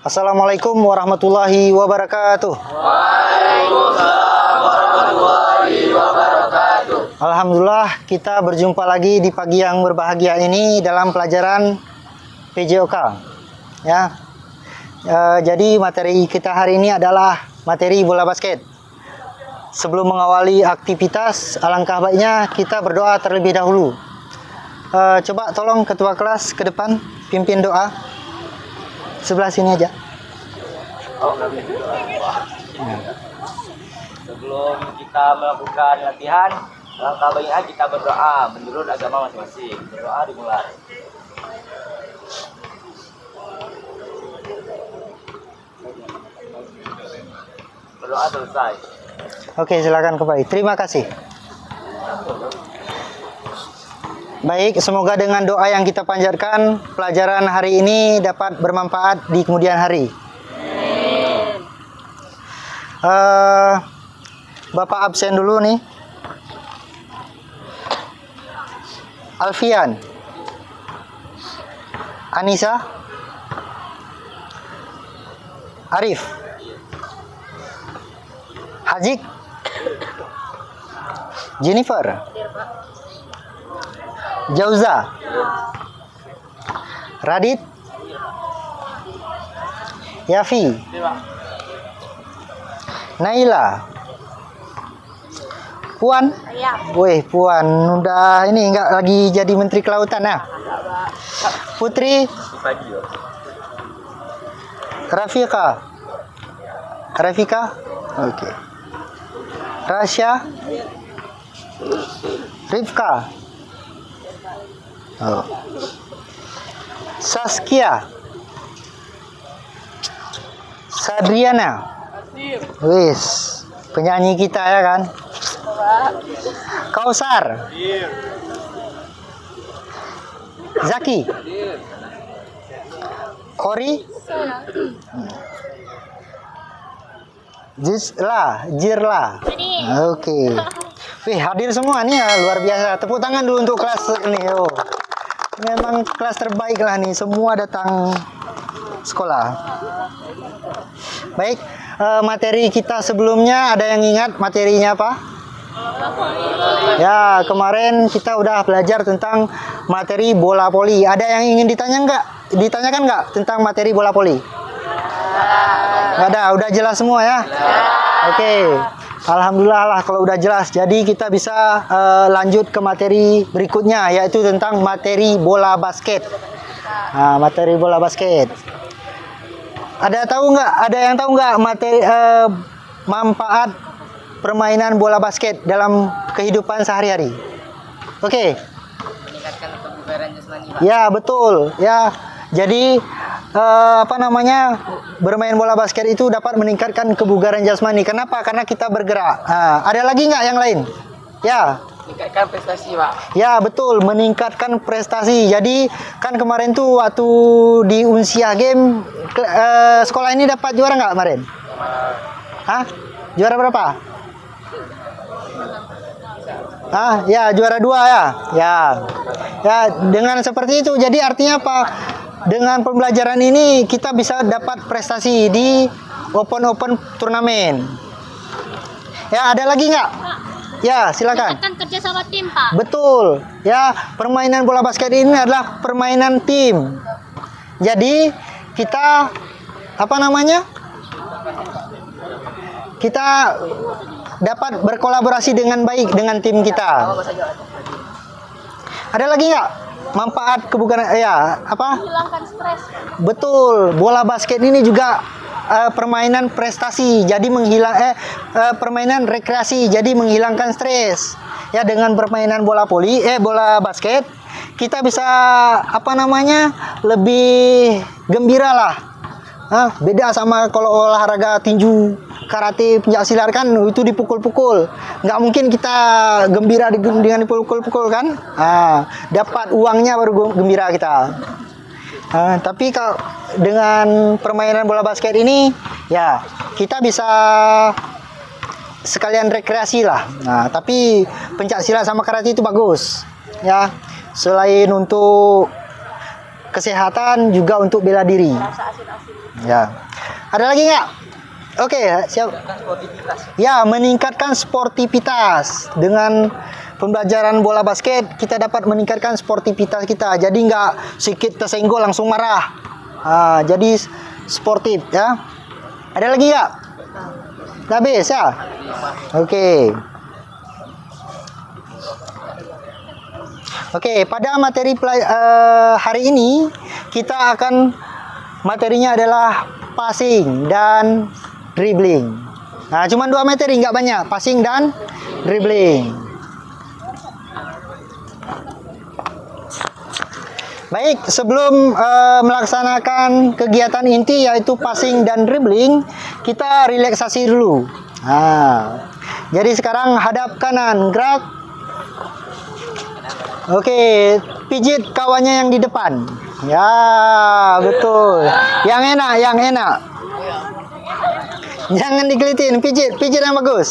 Assalamualaikum warahmatullahi wabarakatuh. Waalaikumsalam warahmatullahi wabarakatuh. Alhamdulillah, kita berjumpa lagi di pagi yang berbahagia ini dalam pelajaran PJOK. Ya. Jadi materi kita hari ini adalah materi bola basket. Sebelum mengawali aktivitas, alangkah baiknya kita berdoa terlebih dahulu. Coba tolong ketua kelas ke depan pimpin doa. Sebelah sini aja. Sebelum kita melakukan latihan, alangkah baiknya kita berdoa menurut agama masing-masing. Berdoa dimulai. Berdoa selesai. Oke, silakan kembali. Terima kasih. Baik, semoga dengan doa yang kita panjatkan, pelajaran hari ini dapat bermanfaat di kemudian hari. Bapak absen dulu nih. Alfian, Anissa, Arif, Hazik, Jennifer, Jauza, Radit, Yafi, Naila, Puan. Wih, Puan udah ini nggak lagi jadi Menteri Kelautan ya? Putri, Rafika, oke. Rasya, Rifka, oh. Saskia, Sadriana, wis penyanyi kita ya kan? Kausar, Zaki, Kori, Jirla. Oke. Wih, hadir semua nih ya, luar biasa. Tepuk tangan dulu untuk kelas ini. Oh. Memang kelas terbaik lah nih, semua datang sekolah. Baik, materi kita sebelumnya ada yang ingat materinya apa? Ya, kemarin kita udah belajar tentang materi bola voli. Ada yang ingin ditanyakan nggak tentang materi bola voli? Nggak ada, udah jelas semua ya? Oke, alhamdulillah lah kalau udah jelas. Jadi kita bisa lanjut ke materi berikutnya, yaitu tentang materi bola basket. Nah, materi bola basket. Ada yang tahu nggak materi manfaat permainan bola basket dalam kehidupan sehari-hari? Oke. Meningkatkan kebugaran jasmani, Pak. Ya, betul. Ya. Jadi bermain bola basket itu dapat meningkatkan kebugaran jasmani. Kenapa? Karena kita bergerak. Ada lagi nggak yang lain? Ya. Meningkatkan prestasi, Pak. Ya, betul, meningkatkan prestasi. Jadi kan kemarin tuh waktu di Unsia Game sekolah ini dapat juara nggak kemarin? Juara berapa? Ya, juara 2 ya. Ya, dengan seperti itu jadi artinya apa? Dengan pembelajaran ini kita bisa dapat prestasi di open turnamen. Ya, ada lagi nggak? Ya, silakan. Kan kerja sama tim, Pak. Betul. Ya, permainan bola basket ini adalah permainan tim. Jadi kita kita dapat berkolaborasi dengan baik dengan tim kita. Ada lagi nggak manfaat kebugaran? Hilangkan stres. Betul. Bola basket ini juga permainan prestasi, jadi permainan rekreasi, jadi menghilangkan stres. Ya, dengan permainan bola basket kita bisa lebih gembira lah. Beda sama kalau olahraga tinju, karate, pencaksilat kan itu dipukul-pukul. Nggak mungkin kita gembira dengan dipukul-pukul kan? Dapat uangnya baru gembira kita. Tapi kalau dengan permainan bola basket ini, ya kita bisa sekalian rekreasi lah. Tapi pencaksilat sama karate itu bagus, ya. Selain untuk kesehatan, juga untuk bela diri. Ya. Ada lagi nggak? Oke, siap. Ya, meningkatkan sportivitas. Dengan pembelajaran bola basket, kita dapat meningkatkan sportivitas kita. Jadi nggak sedikit tersenggol langsung marah. Jadi sportif ya. Ada lagi nggak? Dah habis ya? Oke. Oke, pada materi hari ini kita akan materinya adalah passing dan dribbling. Nah, cuma 2 materi, nggak banyak, passing dan dribbling. Baik, sebelum melaksanakan kegiatan inti yaitu passing dan dribbling, kita relaksasi dulu. Nah, jadi sekarang hadap kanan, gerak. Oke, pijit kawannya yang di depan. Ya, betul. Yang enak, yang enak. Jangan digelitin, pijit yang bagus.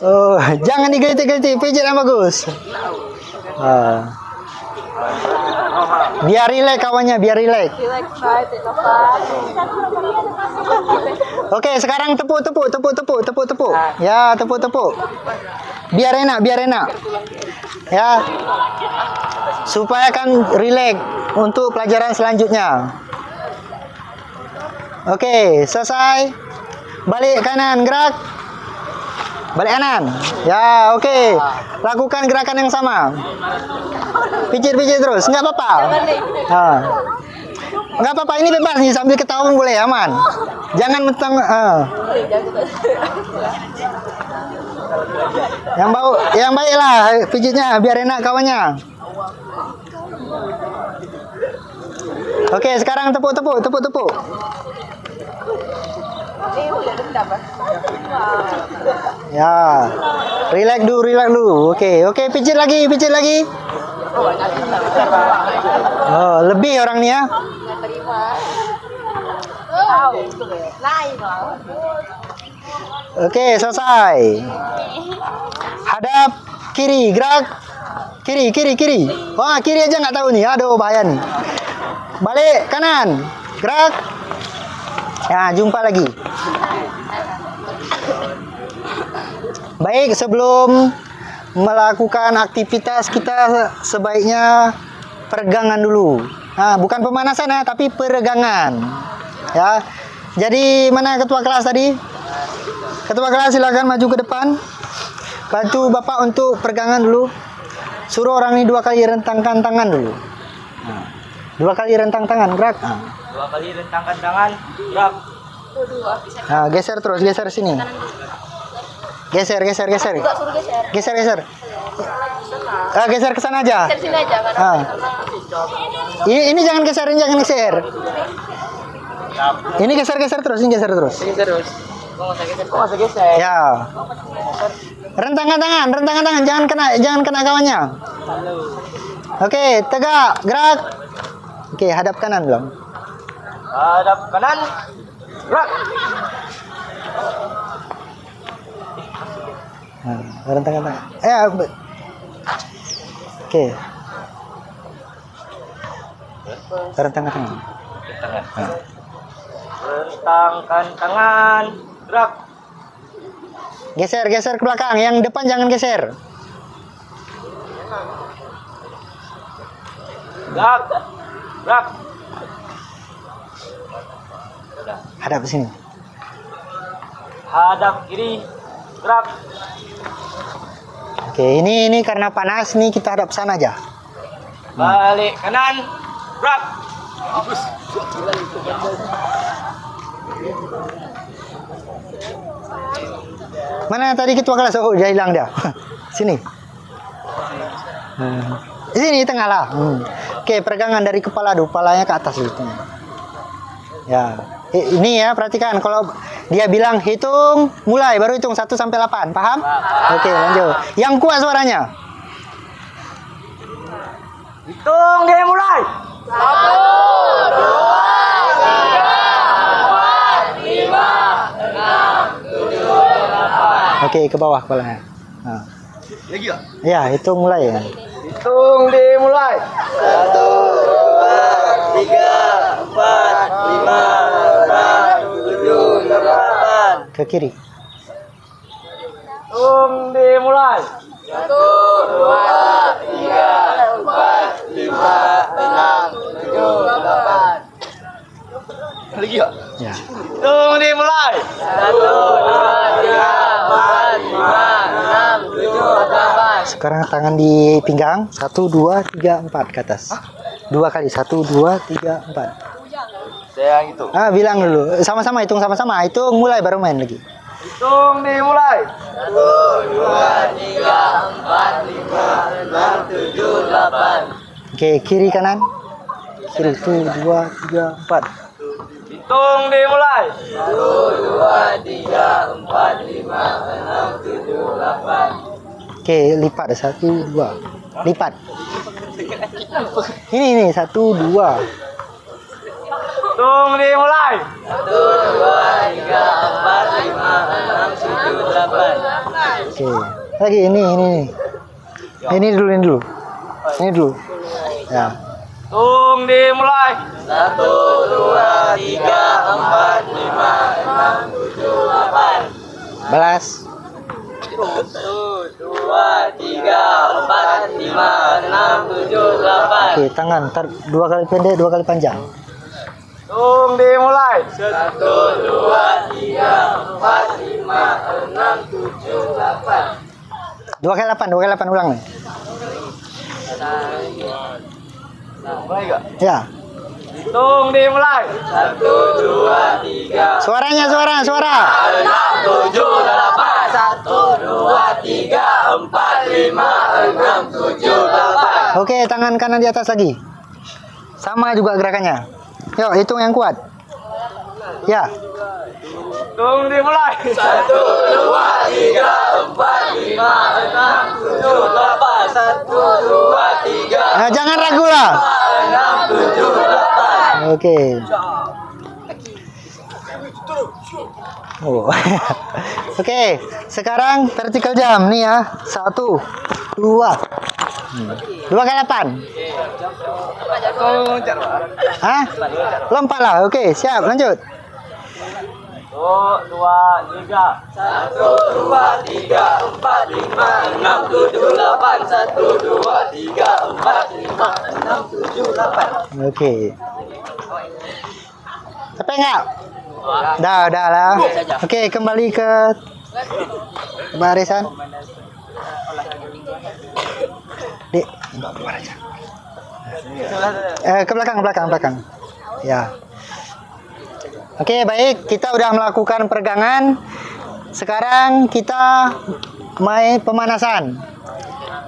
Oh, jangan digelitik-gelitik, pijit yang bagus. Biar rileks kawannya, biar rileks. Oke, sekarang tepuk. Ya, tepuk. Biar enak. Ya. Supaya kan rileks untuk pelajaran selanjutnya. Oke, selesai. Balik kanan, gerak. Balik kanan. Ya, oke. Lakukan gerakan yang sama. Pijit terus, nggak apa-apa. Nggak apa-apa, ini bebas nih, sambil ketawa boleh, aman. Jangan mentang. Yang baik lah pijitnya, biar enak kawannya. Oke, sekarang tepuk. Ya, relax dulu. Oke, pijit lagi. Oh, lebih orang nih ya. Oke, selesai. Hadap kiri, gerak. Kiri. Wah, kiri aja nggak tahu nih. Aduh, bahaya nih. Balik kanan, gerak. Ya, jumpa lagi. Baik, sebelum melakukan aktivitas kita sebaiknya peregangan dulu. Nah, bukan pemanasan ya, tapi peregangan. Ya. Jadi mana ketua kelas tadi? Ketua kelas silakan maju ke depan. Bantu Bapak untuk peregangan dulu. Suruh orang ini 2 kali rentangkan tangan dulu. Nah, 2 kali rentang tangan, gerak. 2 kali rentangkan tangan, gerak. Nah, geser terus, geser sini. Geser. Geser ke sana aja. Geser sini aja kan. Ini jangan geser. Ini geser terus. Kok masa geser? Ya. Rentangkan tangan, jangan kena kawannya. Oke, tegak, gerak. Oke, hadap kanan belum? Hadap kanan, gerak. Rentangkan tangan. Oke. Rentangkan tangan. Rentangkan tangan, gerak. Geser ke belakang. Yang depan jangan geser. Gerak. Hadap ke sini. Hadap kiri, gerak. Oke, ini karena panas nih kita hadap sana aja. Balik kanan, gerak. Mana tadi ketua kelas? Oh, dia hilang dia. Sini. Sini tengah lah. Oke, peregangan dari kepala dulu, kepalanya ke atas gitu. Ya. Ini ya, perhatikan kalau dia bilang hitung, mulai baru hitung 1 sampai 8. Paham? Oke, lanjut. Yang kuat suaranya. Hitung dia mulai. 1, 2, 3, 4, 5, 6, 7, 8. Oke, ke bawah kepalanya. Nah. Lagi ya? Ya, hitung mulai ya. Hitung dimulai. 1, 2, 3, 4, 5, 6, 7, 8. Ke kiri. Hitung dimulai. 1, 2, 3, 4, 5, 6, 7, 8. Lagi ya? Ya. Hitung dimulai. 1, 2, 3, 4, 5, 6, 7, 8. Sekarang tangan di pinggang. 1, 2, 3, 4 ke atas. 2 kali. 1, 2, 3, 4. Saya yang hitung. Ah, bilang dulu. Sama-sama hitung sama-sama. Hitung mulai baru main lagi. Hitung dimulai. 1, 2, 3, 4, 5, 6, 7, 8. Oke, kiri kanan. Kiri. 1, 2, 3, 4. Hitung dimulai. 1, 2, 3, 4, 5, 6, 7, 8. Oke, lipat. 1, 2. Lipat. Ini 1, 2. Hitung dimulai. 1, 2, 3, 4, 5, 6, 7, 8. Oke. Lagi ini. Ini dulu. Ini dulu. Ya. Hitung dimulai. 1, 2, 3, 4, 5, 6, 7, 8. Balas. 1, 2, 3, 4, 5, 6, 7, 8. Oke, tangan. Ntar 2 kali pendek, 2 kali panjang. Hitung dimulai. 1, 2, 3, 4, 5, 6, 7, 8. 2 kali 8, 2 kali 8 ulang nih. Mulai enggak? Ya. Hitung dimulai. 1, 2, 3, Suara. 6, 7, 8. 1, 2, 3, 4, 5, 6, 7, 8. Oke, tangan kanan di atas lagi. Sama juga gerakannya. Yuk, hitung yang kuat. Ya. Hitung dimulai. 1, 2, 3, 4, 5, 6, 7, 8. 1, 2, 3, Nah, jangan ragu lah. 6, 7, 8. Oke. Oh. Oke, sekarang vertical jump nih ya. 1, 2. 2 kali 8. Hah? Lompat lah. Oke, siap. Lanjut. 1, 2, 3. 1, 2, 3, 4, 5, 6, 7, 8. 1, 2, 3, 4, 5, 6, 7, 8. Oke. Capek nggak? Udah lah. Oke, kembali ke barisan. Dek, keluar aja. Ke belakang. Ya. Oke, baik. Kita udah melakukan peregangan. Sekarang kita main pemanasan.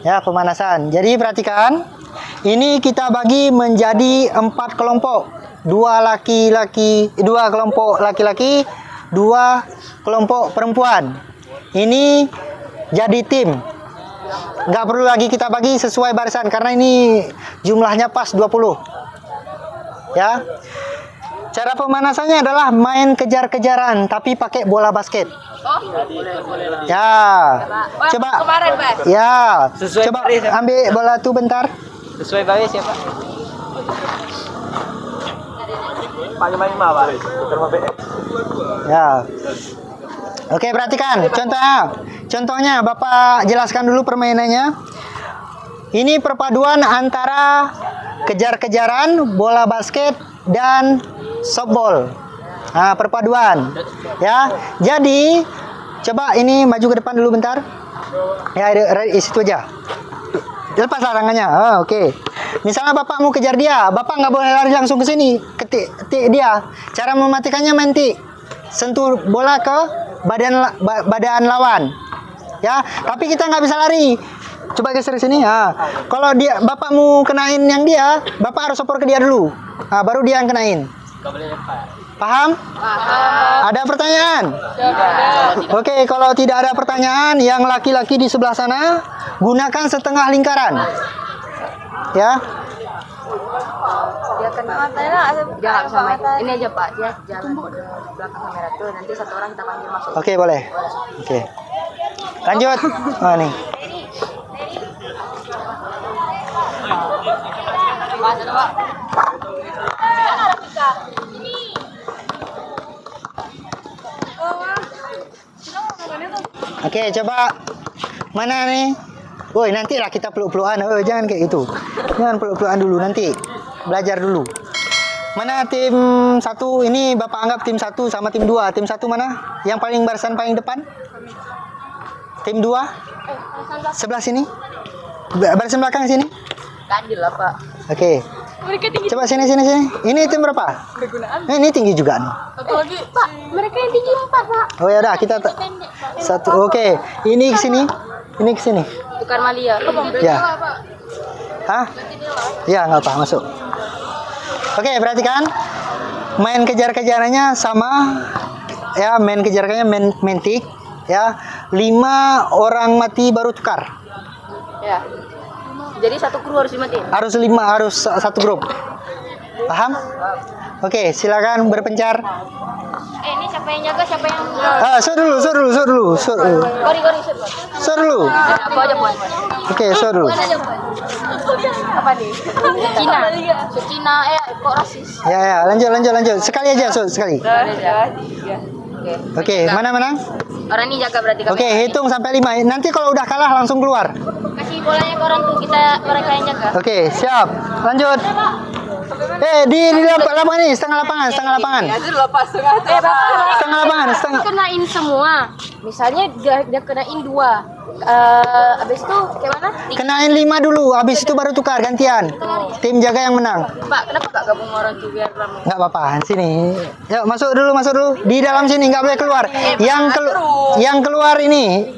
Ya, pemanasan. Jadi perhatikan. Ini kita bagi menjadi 4 kelompok. 2 kelompok laki-laki, 2 kelompok perempuan. Ini jadi tim. Nggak perlu lagi kita bagi sesuai barisan karena ini jumlahnya pas 20. Ya. Cara pemanasannya adalah main kejar-kejaran tapi pakai bola basket. Ya. Coba. Ya. Coba ambil bola tuh bentar. Sesuai baris ya, Pak. 5, Pak. Ya. Oke, perhatikan. Contohnya Bapak jelaskan dulu permainannya. Ini perpaduan antara kejar-kejaran, bola basket dan softball. Nah, perpaduan. Ya. Jadi, coba ini maju ke depan dulu bentar. Ya, di situ aja. Lepas larangannya. Oh, oke. Misalnya Bapak mau kejar dia, Bapak nggak boleh lari langsung ke sini. Ketik dia. Cara mematikannya main tik. Sentuh bola ke badan lawan. Ya, tapi kita nggak bisa lari. Coba geser sini. Nah, kalau Bapak mau kenain yang dia, Bapak harus oper ke dia dulu. Nah, baru dia yang kenain. Paham? Ada pertanyaan? Oke, kalau tidak ada pertanyaan, yang laki-laki di sebelah sana gunakan setengah lingkaran. Ya. Dia kena jalan sama ini aja Pak, dia jalan ke belakang kamera tuh, nanti satu orang kita panggil masuk. Oke, boleh. Oke. Lanjut. Oh, nih. Oke, coba mana nih? Woi, nanti lah kita peluk-pelukan. Oh, jangan kayak gitu. Jangan peluk-pelukan dulu nanti. Belajar dulu. Mana tim 1 ini Bapak anggap tim 1 sama tim 2. Tim 1 mana? Yang paling barisan paling depan? Tim 2? Sebelah sini. Barisan belakang sini. Adil lah, Pak. Oke. Coba sini. Ini tim berapa? Ini tinggi juga nih. Pak, mereka yang tinggi 4, Pak. Oh ya udah kita satu. Oke. Ini ke sini. Ini ke sini. Tukar Malia. Ya. Hah? Ya, nggak apa, masuk. Oke, perhatikan. Main kejar-kejarannya sama. Ya, main kejar-kejarannya main tik. Ya. 5 orang mati baru tukar. Ya. Jadi satu kru harus dimatiin. Harus 5, harus satu grup. Paham? Oke, silakan berpencar. Ini siapa yang jaga, siapa yang... Sur dulu. Gori, Sur dulu. Aku aja, Boy. Oke, sur dulu. Apa nih? Cina, kok rasis? Ya, lanjut. Sekali aja, Sur, sekali. Oke, mana menang? Orang ini jaga berarti kami. Oke, hitung sampai 5. Nanti kalau udah kalah langsung keluar. Kasih bolanya ke orang tuh, mereka yang jaga. Oke, siap. Lanjut. Di lapangan ini, setengah lapangan. Setengah lapangan. Kenain semua. Misalnya dia kenain 2. Abis itu kayak mana? Kenain 5 dulu, habis itu baru tukar gantian. Tim jaga yang menang. Pak, kenapa gak gabung orang tuh biar ramai? Nggak apa-apa, sini. Yuk, masuk dulu. Di dalam sini nggak boleh keluar. Yang keluar ini.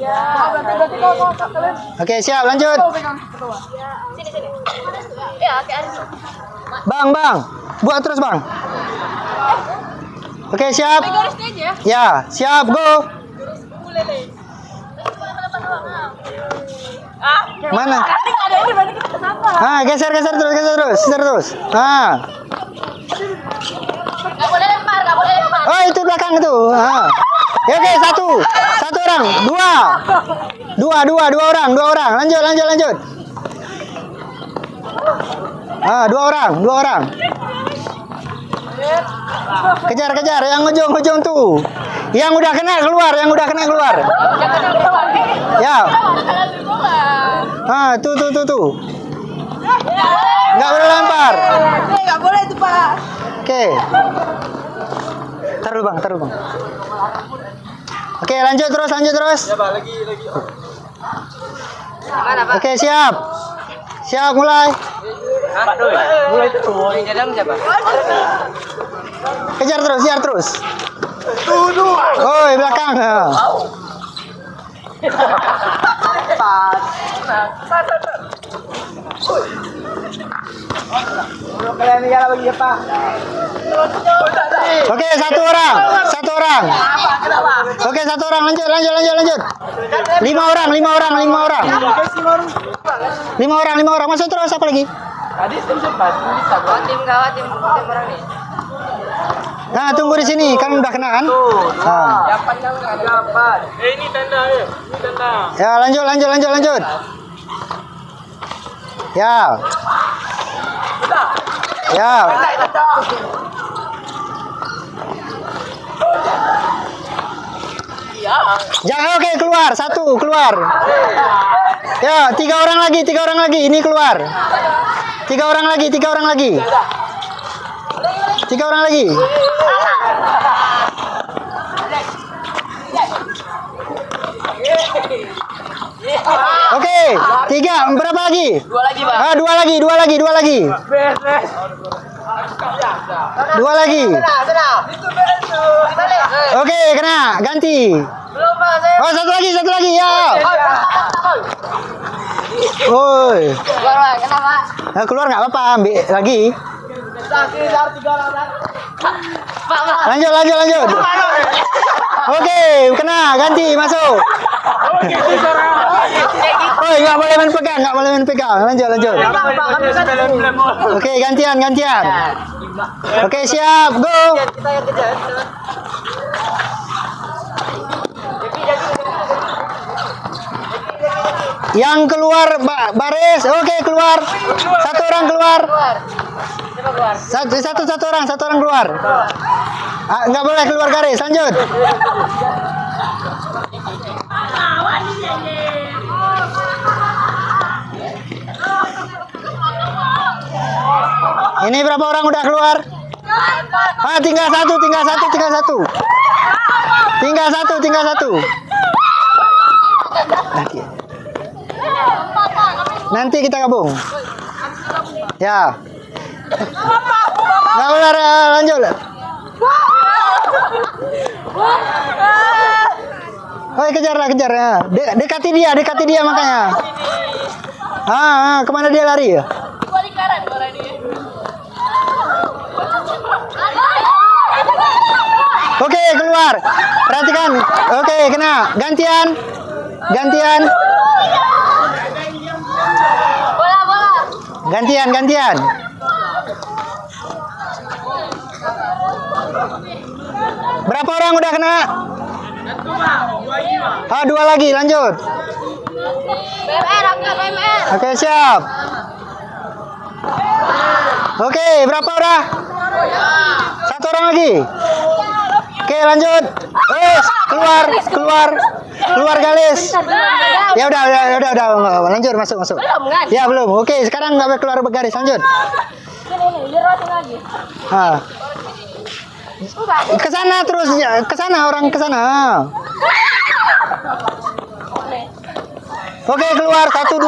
Oke, siap, lanjut. Sini. Ya, kayak Bang. Buat terus, Bang. Oke, siap. Ya, siap, go. Mana? Geser terus. Gak boleh lempar. Oh, itu belakang itu. Ya, oke, satu orang, dua orang. Lanjut. Dua orang. Kejar yang ujung tuh. Yang udah kena keluar. Ya. Tuh. Nggak boleh lempar. Nggak boleh itu, Pak. Oke. Taruh bang. Oke, lanjut terus. Ya, Pak, lagi. Oke, siap, mulai. Pak, mulai itu. Yang jadang siapa? Kejar terus. Oi, belakang. Oke, satu orang. Oke, satu orang. Lanjut. 5 orang. 5 orang. Masuk terus, apa lagi? Tadi tim cepat, Tim gawat, tim orang nih. Nah, tunggu di sini, kan udah kena kan? Dapat yang nggak dapat. Ini tanda. Ya, lanjut. Ya. Jangan, oke, keluar. 1 keluar. Ya, 3 orang lagi. Ini keluar. 3 orang lagi. 3 orang lagi. Oke, 3. Berapa lagi? 2 lagi, Pak. 2 lagi. 2 lagi. Oke, kena. Ganti. Belum, Pak. Saya Oh, satu lagi. Ya. Woi. keluar, Pak. Kenapa? Nah, keluar nggak apa-apa, ambil lagi. Pak. Lanjut. Oke, kena, ganti, masuk. Oh, nggak boleh main pegang. Lanjut. Oke, gantian. Oke, siap, go. Kita yang kejar. Yang keluar baris, oke, keluar. 1 orang keluar. Satu orang keluar. Nggak boleh keluar garis. Lanjut. Ini berapa orang udah keluar? Tinggal satu. Nanti kita gabung. Ya. Nggak boleh, lanjut. Kejar ya. Dekati dia makanya. Kemana dia lari ya? Oke, keluar. Perhatikan. Oke, kena. Gantian. Gantian. Berapa orang udah kena? Dua lagi, lanjut. Oke, siap. Oke, berapa udah? Satu orang lagi. Oke, lanjut. Keluar garis. Ya udah. Lanjut, masuk. Ya belum. Oke, sekarang nggak boleh keluar garis. Lanjut. Ke sana terus, orang ke sana. Oke, keluar 1 2.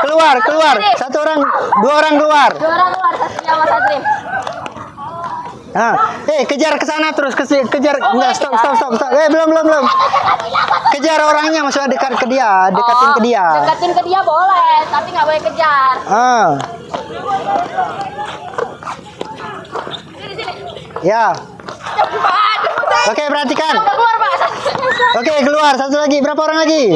Keluar. 1 orang, 2 orang keluar. Satunya Mas Adrim. Kejar ke sana terus, kejar. Enggak, stop. Belum. Kejar orangnya, maksudnya dekatin ke dia. Dekatin ke dia boleh, tapi nggak boleh kejar. Ya. Oke, perhatikan. Oke, keluar. 1 lagi. Berapa orang lagi?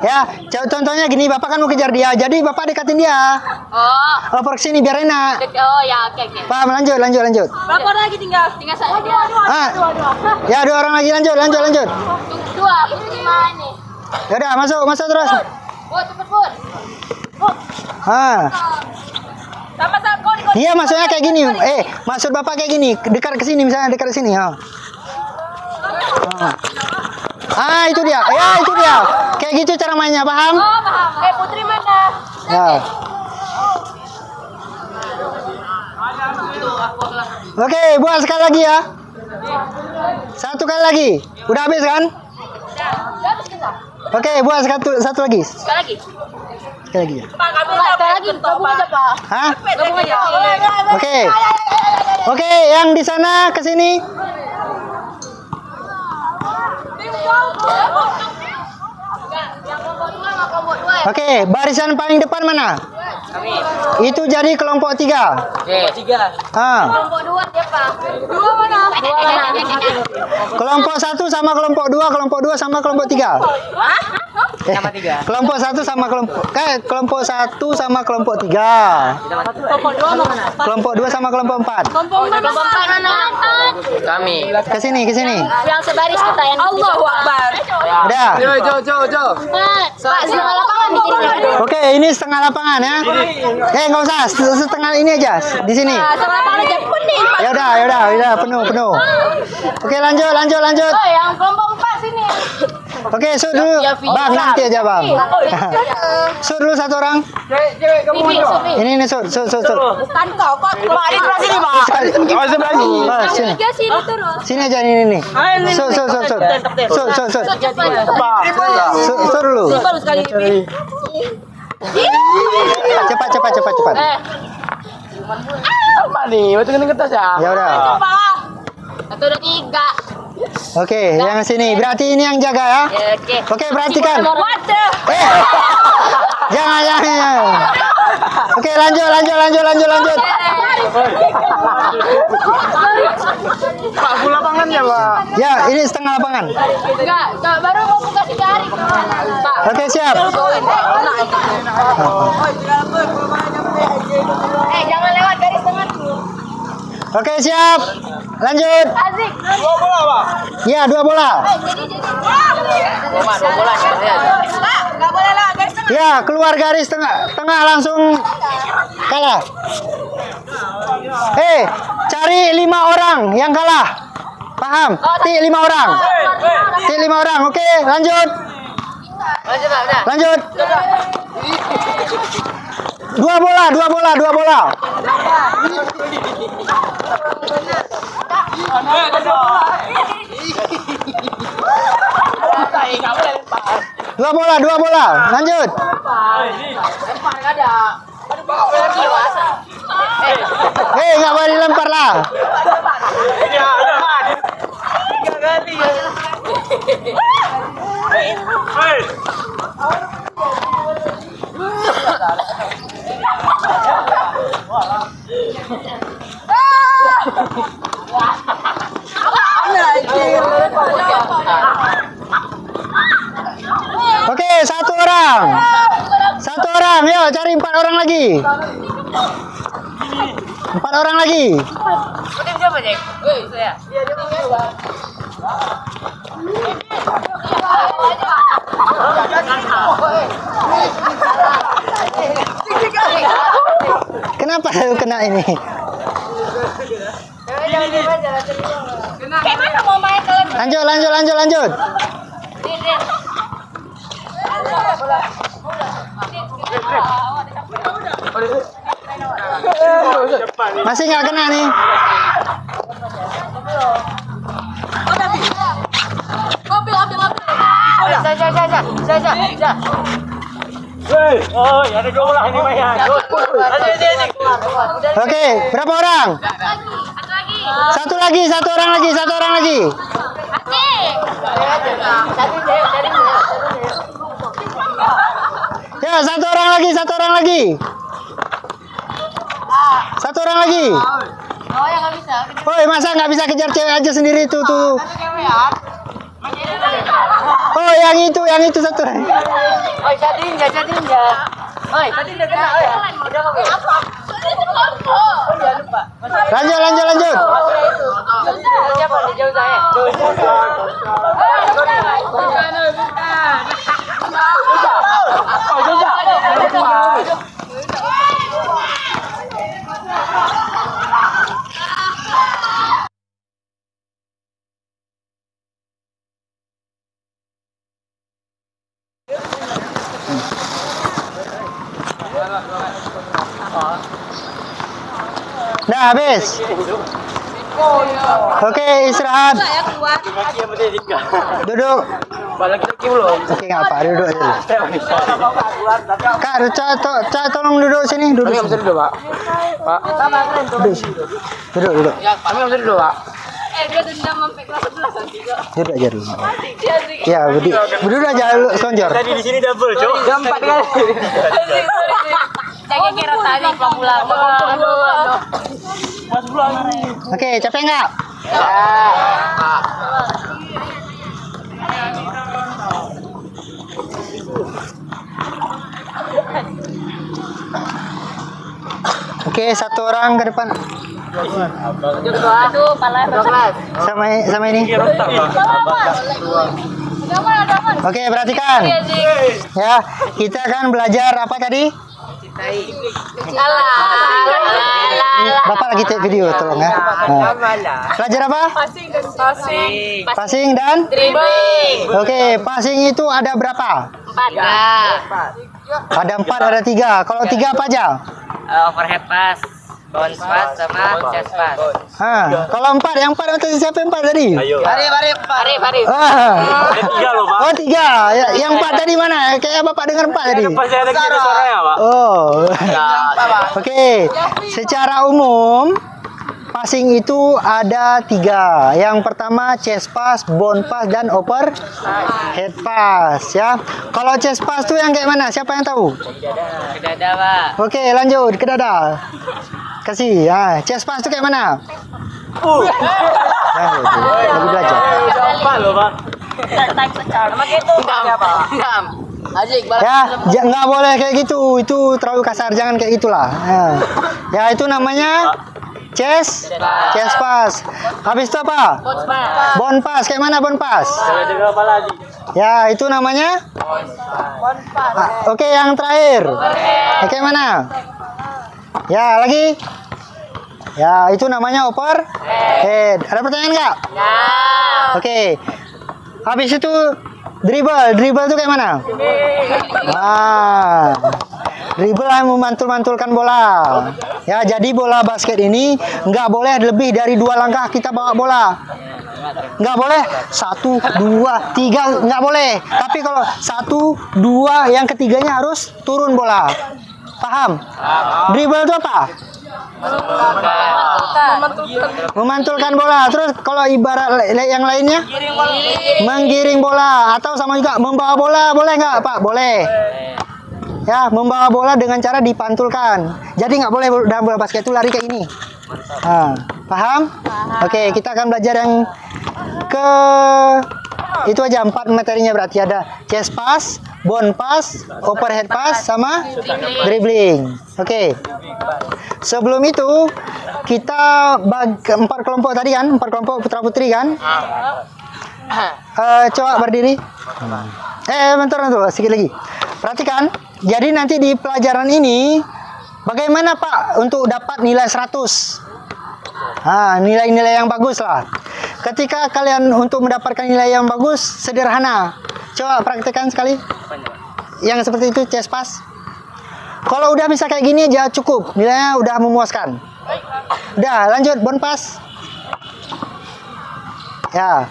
Ya, contohnya gini, Bapak kan mau kejar dia, jadi Bapak dekatin dia. Lapor ke sini biar enak. Oke. Paham, lanjut. Berapa orang lagi tinggal? Tinggal saya dia. Ya, 2 orang lagi, lanjut. 2. Ini. Ya udah, masuk terus. Cepet, Bun. Sama-sama kau di. Iya, maksudnya kayak gini. Maksud Bapak kayak gini, dekat ke sini misalnya, dekat ke sini, itu dia. Kayak gitu cara mainnya, paham? Paham. Putri mana? Ya. Oke, buat sekali lagi ya. 1 kali lagi. Udah habis kan? Udah habis kita. Oke, buat satu lagi. Sekali lagi. Sekali lagi ya. Sekali lagi. Gabung aja, Pak. Hah? Gabung aja. Oke, yang di sana ke sini. Oke, barisan paling depan mana? Itu jadi kelompok 3. Kelompok 2 siapa? 2 mana? Kelompok 1 sama kelompok 2, kelompok 2 sama kelompok 3. Kelompok 1 sama kelompok 1 sama kelompok 3. Kelompok 2 sama kelompok 4. Kelompok 4 mana? Kami. Ke sini. Yang sebaris kita yang Allahu Akbar. Udah. Jo. Pak, setengah lapangan bikin. Oke, ini setengah lapangan ya. Nggak usah, setengah ini aja di sini. Setengah lapangan aja pening. Ya udah, penuh. Oke, lanjut. Yang kelompok 4 sini. Oke, shoot dulu. Bang, nanti aja, Bang. Shoot dulu 1 orang. Bibi, Ini shoot. bukan kok kemarin sini, Pak. Sini. Sini terus. Sini aja ini. Shoot. Shoot dulu. Baru sekali, Bibi. Cepat. Apa nih? Betul kan kertas ya? Ya udah. 1, 2, 3. Oke, yang sini. Berarti ini yang jaga ya. Oke, perhatikan. Jangan. Oke, lanjut. Pak, full lapangannya, Pak. Ya, ini setengah lapangan. Enggak, baru mau buka 3 hari. Pak. Oke, siap. Jangan lewat garis tengah. Oke, siap. Lanjut. Asik. Dua bola, Pak. Ya, 2 bola. Dua bola nggak boleh lah guys. Ya, keluar garis tengah langsung kalah. Cari 5 orang yang kalah. Paham? Tik 5 orang. Tik 5 orang. Oke, lanjut. Lanjut. 2 bola, 2 bola, 2 bola. Dua bola, 2 bola. Lanjut. Nggak boleh dilempar lah. Oke, 1 orang. 1 orang, yuk cari 4 orang lagi. 4 orang lagi. Kenapa lu kena ini? Gimana mau main kalian? Lanjut. Masih nggak kena nih. Oh, ya ada 2 bola ini mainan. Oke, berapa orang? Satu lagi. Ya, 1 orang lagi. 1 orang lagi. Oh ya nggak bisa. Woi, masa nggak bisa kejar cewek aja sendiri tuh. Oh, yang itu 1 lagi. Oi, jadi ninja. Oi, tadi udah kena. Oi, udah nggak apa? Jangan lupa. Lanjut. Siapa? Jauh saya. Dah habis. Oke, istirahat. Duduk. Balik lagi belum? Oke, nggak apa, duduk aja. Kak, Ca, tolong duduk sini, duduk. Kami bisa duduk, Pak. Pak. Duduk. Kami bisa duduk, Pak. Dia dendam sampai kelas 11 nanti kok. Duduk aja dulu. Ya, duduk aja dulu, selonjor. Tadi di sini double, Cok. Jam 4 kali. Jangan kira tadi pemulang. Oke, capek nggak? Oke, 1 orang ke depan. Aduh, pala. Sama ini. Oke, perhatikan. Ya, kita akan belajar apa tadi? Bapak lagi take video, tolong ya. Nah. Belajar apa? Passing dan Dribbling. Oke, passing itu ada berapa? 4. Ada 4, ada 3. Kalau 3 apa aja? Overhead pass, bounce pass, sama chest pass. Kalau 4, yang 4 atau siapa yang 4 tadi? Ayo. Mari. Ada 3 loh, Pak. Oh, 3. Yang 4 tadi mana? Kayak Bapak dengar 4 tadi. Pasti ada kira suaranya, Pak. Oh. Oke. Secara umum passing itu ada 3. Yang pertama chest pass, bounce pass, dan overhead pass ya. Kalau chest pass tuh yang kayak mana? Siapa yang tahu? Ke dada, Pak. Oke, lanjut ke dada. Kasih ya. Chest pass tuh kayak mana? Ya, itu. Lagi belajar. Gampang loh, Pak. Ya, nggak boleh kayak gitu. Itu terlalu kasar. Jangan kayak gitulah. Ya, itu namanya chest pass. Habis itu apa? Bon pass. Kayak mana bon pass? Jaga apa lagi? Ya, itu namanya? Oke, yang terakhir. Oke, mana? Ya, lagi. Ya, itu namanya overhead. Ada pertanyaan nggak? Oke. Habis itu dribble. Dribble itu kayak mana? Nah, dribble yang memantul-mantulkan bola. Ya, jadi bola basket ini nggak boleh lebih dari 2 langkah kita bawa bola. Nggak boleh 1, 2, 3, nggak boleh. Tapi kalau 1, 2, yang ketiganya harus turun bola. Paham? Dribble itu apa? Memantulkan bola. Terus kalau ibarat yang lainnya? Menggiring bola. Atau sama juga membawa bola. Boleh nggak Pak? Boleh. Ya, membawa bola dengan cara dipantulkan. Jadi nggak boleh dalam bola basket itu lari kayak ini. Nah, paham? Oke, kita akan belajar yang ke itu aja 4 materinya, berarti ada chest pass, bon pass, overhead pass, sama dribbling. Oke. Sebelum itu kita bagi 4 kelompok tadi kan, 4 kelompok putra putri kan. Coba berdiri. Bentar sedikit lagi. Perhatikan. Jadi nanti di pelajaran ini bagaimana Pak untuk dapat nilai 100? Nilai-nilai yang bagus lah. Ketika kalian untuk mendapatkan nilai yang bagus, sederhana. Coba praktekkan sekali. Yang seperti itu, chest pass. Kalau udah bisa kayak gini aja cukup. Nilainya udah memuaskan. Udah, lanjut bon pass. Ya.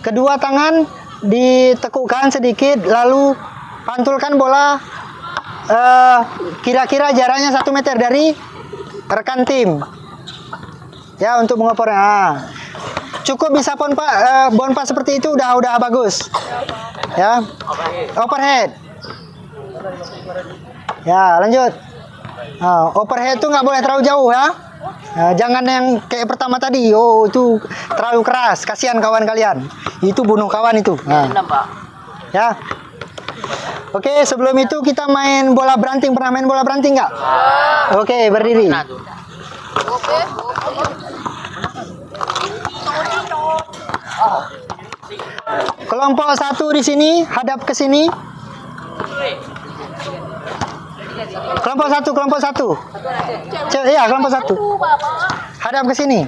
Kedua tangan ditekukkan sedikit, lalu pantulkan bola kira-kira jaraknya 1 meter dari rekan tim. Ya, untuk mengopernya. Cukup bisa bon pass seperti itu udah bagus. Ya. Overhead. Ya, lanjut. Overhead itu nggak boleh terlalu jauh ya. Jangan yang kayak pertama tadi. Oh, itu terlalu keras. Kasihan kawan kalian. Itu bunuh kawan itu. Ya. Oke, sebelum itu kita main bola beranting. Pernah main bola beranting nggak? Oke, berdiri. Kelompok 1 di sini hadap ke sini. Kelompok 1. Iya, kelompok 1. Hadap ke sini.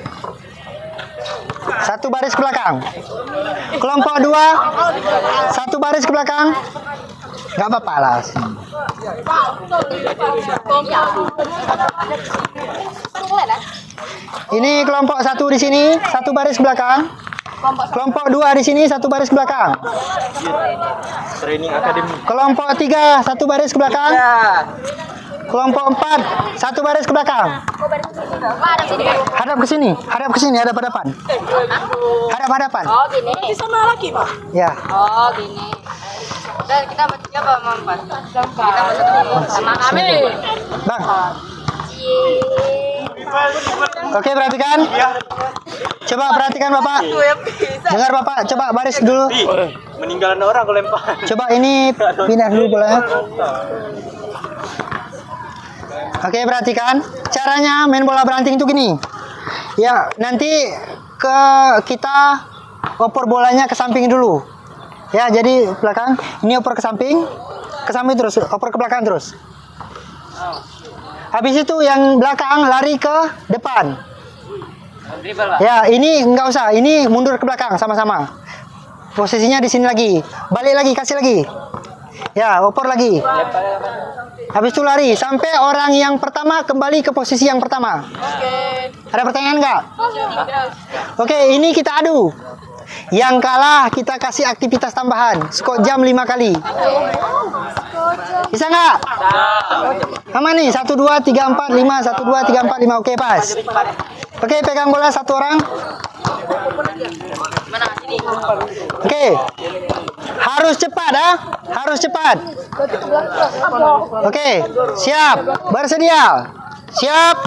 1 baris ke belakang. Kelompok 2, 1 baris ke belakang. Nggak apa-apa lah. Ini kelompok 1 di sini, 1 baris ke belakang. Kelompok 2 di sini, 1 baris ke belakang. Training akademi. Kelompok 3, 1 baris ke belakang. Kelompok 4, 1 baris ke belakang. Hadap ke sini, hadap-hadapan. Hadap-hadapan. Oh, gini. Sama lagi, Pak. Ya. Oh, gini. Dan kita bertiga sama 4. Kita sama kami. Bang. Oke, perhatikan. Coba perhatikan Bapak. Dengar Bapak, coba baris dulu. Meninggalan orang kalau lempar. Coba ini pindah dulu bolanya. Oke, perhatikan. Caranya main bola beranting itu gini. Ya, nanti kita oper bolanya ke samping dulu. Ya, jadi belakang. Ini oper ke samping terus, oper ke belakang terus. Habis itu yang belakang lari ke depan. Ya, ini nggak usah. Ini mundur ke belakang sama-sama. Posisinya di sini lagi. Balik lagi, kasih lagi. Ya, oper lagi. Habis itu lari sampai orang yang pertama kembali ke posisi yang pertama. Ada pertanyaan nggak? Oke, ini kita adu. Yang kalah kita kasih aktivitas tambahan. Skor jam 5 kali. Bisa nggak? Sama nih, 1, 2, 3, 4, 5. 1, 2, 3, 4, 5. Oke, pas. Oke, pegang bola 1 orang. Oke. Harus cepat, harus cepat. Oke, siap. Bersedia. Siap.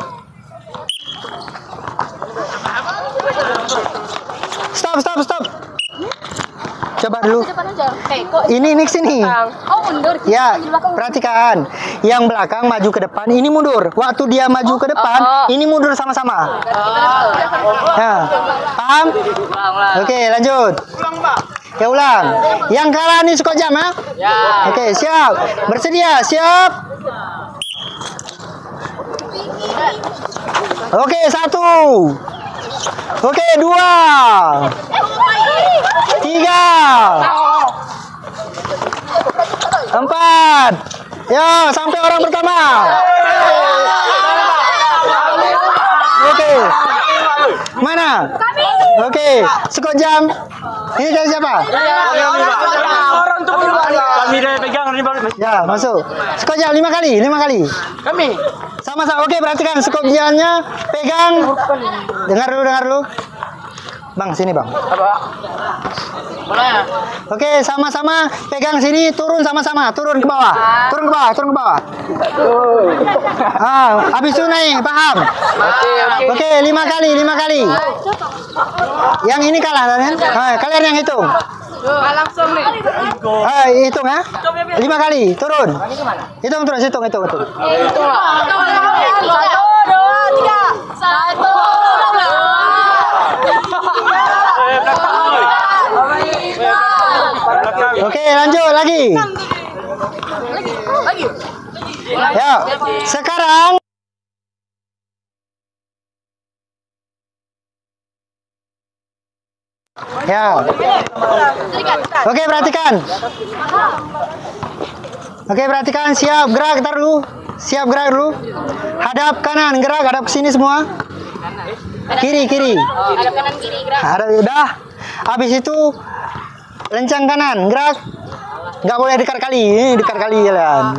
Stop. Coba coba dulu. Depan aja. Kok Ini sini. oh mundur. Ya, perhatikan. Yang belakang maju ke depan, ini mundur. Waktu dia maju ke depan, ini mundur sama-sama. Ya. Paham? Oke, lanjut. Ya, ulang. Yang kalah nih suka jam, ya? Oke, siap. Bersedia, siap. Oke, 1. Oke, 2. 3. 4. Ya, sampai orang pertama. Oke. Mana? Oke, skor jam. Ini dari siapa? Kami dari pegang ini balik. Ya, masuk. Skor jam 5 kali, 5 kali. Kami. Sama-sama. Oke, perhatikan skor jamnya. Pegang. Dengar dulu. Bang, sini, Bang. Oke, sama-sama pegang sini, turun sama-sama, turun ke bawah. Habis itu naik, paham? Oke, 5 kali. Yang ini kalah kalian. Kalian yang hitung. Langsung nih. Hitung ya. 5 kali, turun. Hitung terus, hitung. Satu, dua, tiga. Satu, Oke, lanjut lagi. lagi. Ya, sekarang ya. Oke, perhatikan. Siap gerak, tar dulu. Hadap kanan, gerak, hadap ke sini semua. Kiri. Ada kanan kiri gerak. Udah. Habis itu lencang kanan, gerak. Nggak boleh dekat kali. Ini dekat kali jalan.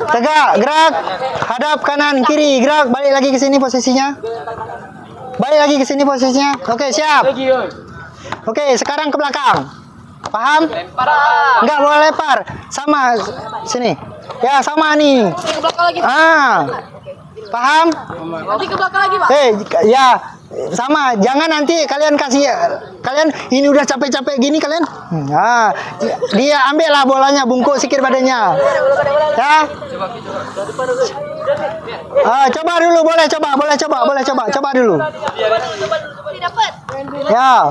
Tegak, gerak. Hadap kanan, kiri, gerak. Balik lagi ke sini posisinya. Oke, siap. Oke, sekarang ke belakang. Paham? Nggak boleh lempar. Sama sini. Ya, sama nih. Ke belakang lagi. Paham? Nanti ke belakang lagi, Pak. Ya, sama. Jangan nanti kalian ini udah capek-capek gini kalian. Dia ambil lah bolanya, bungkuk sikit badannya. Ya. Coba dulu, boleh coba dulu. Ya.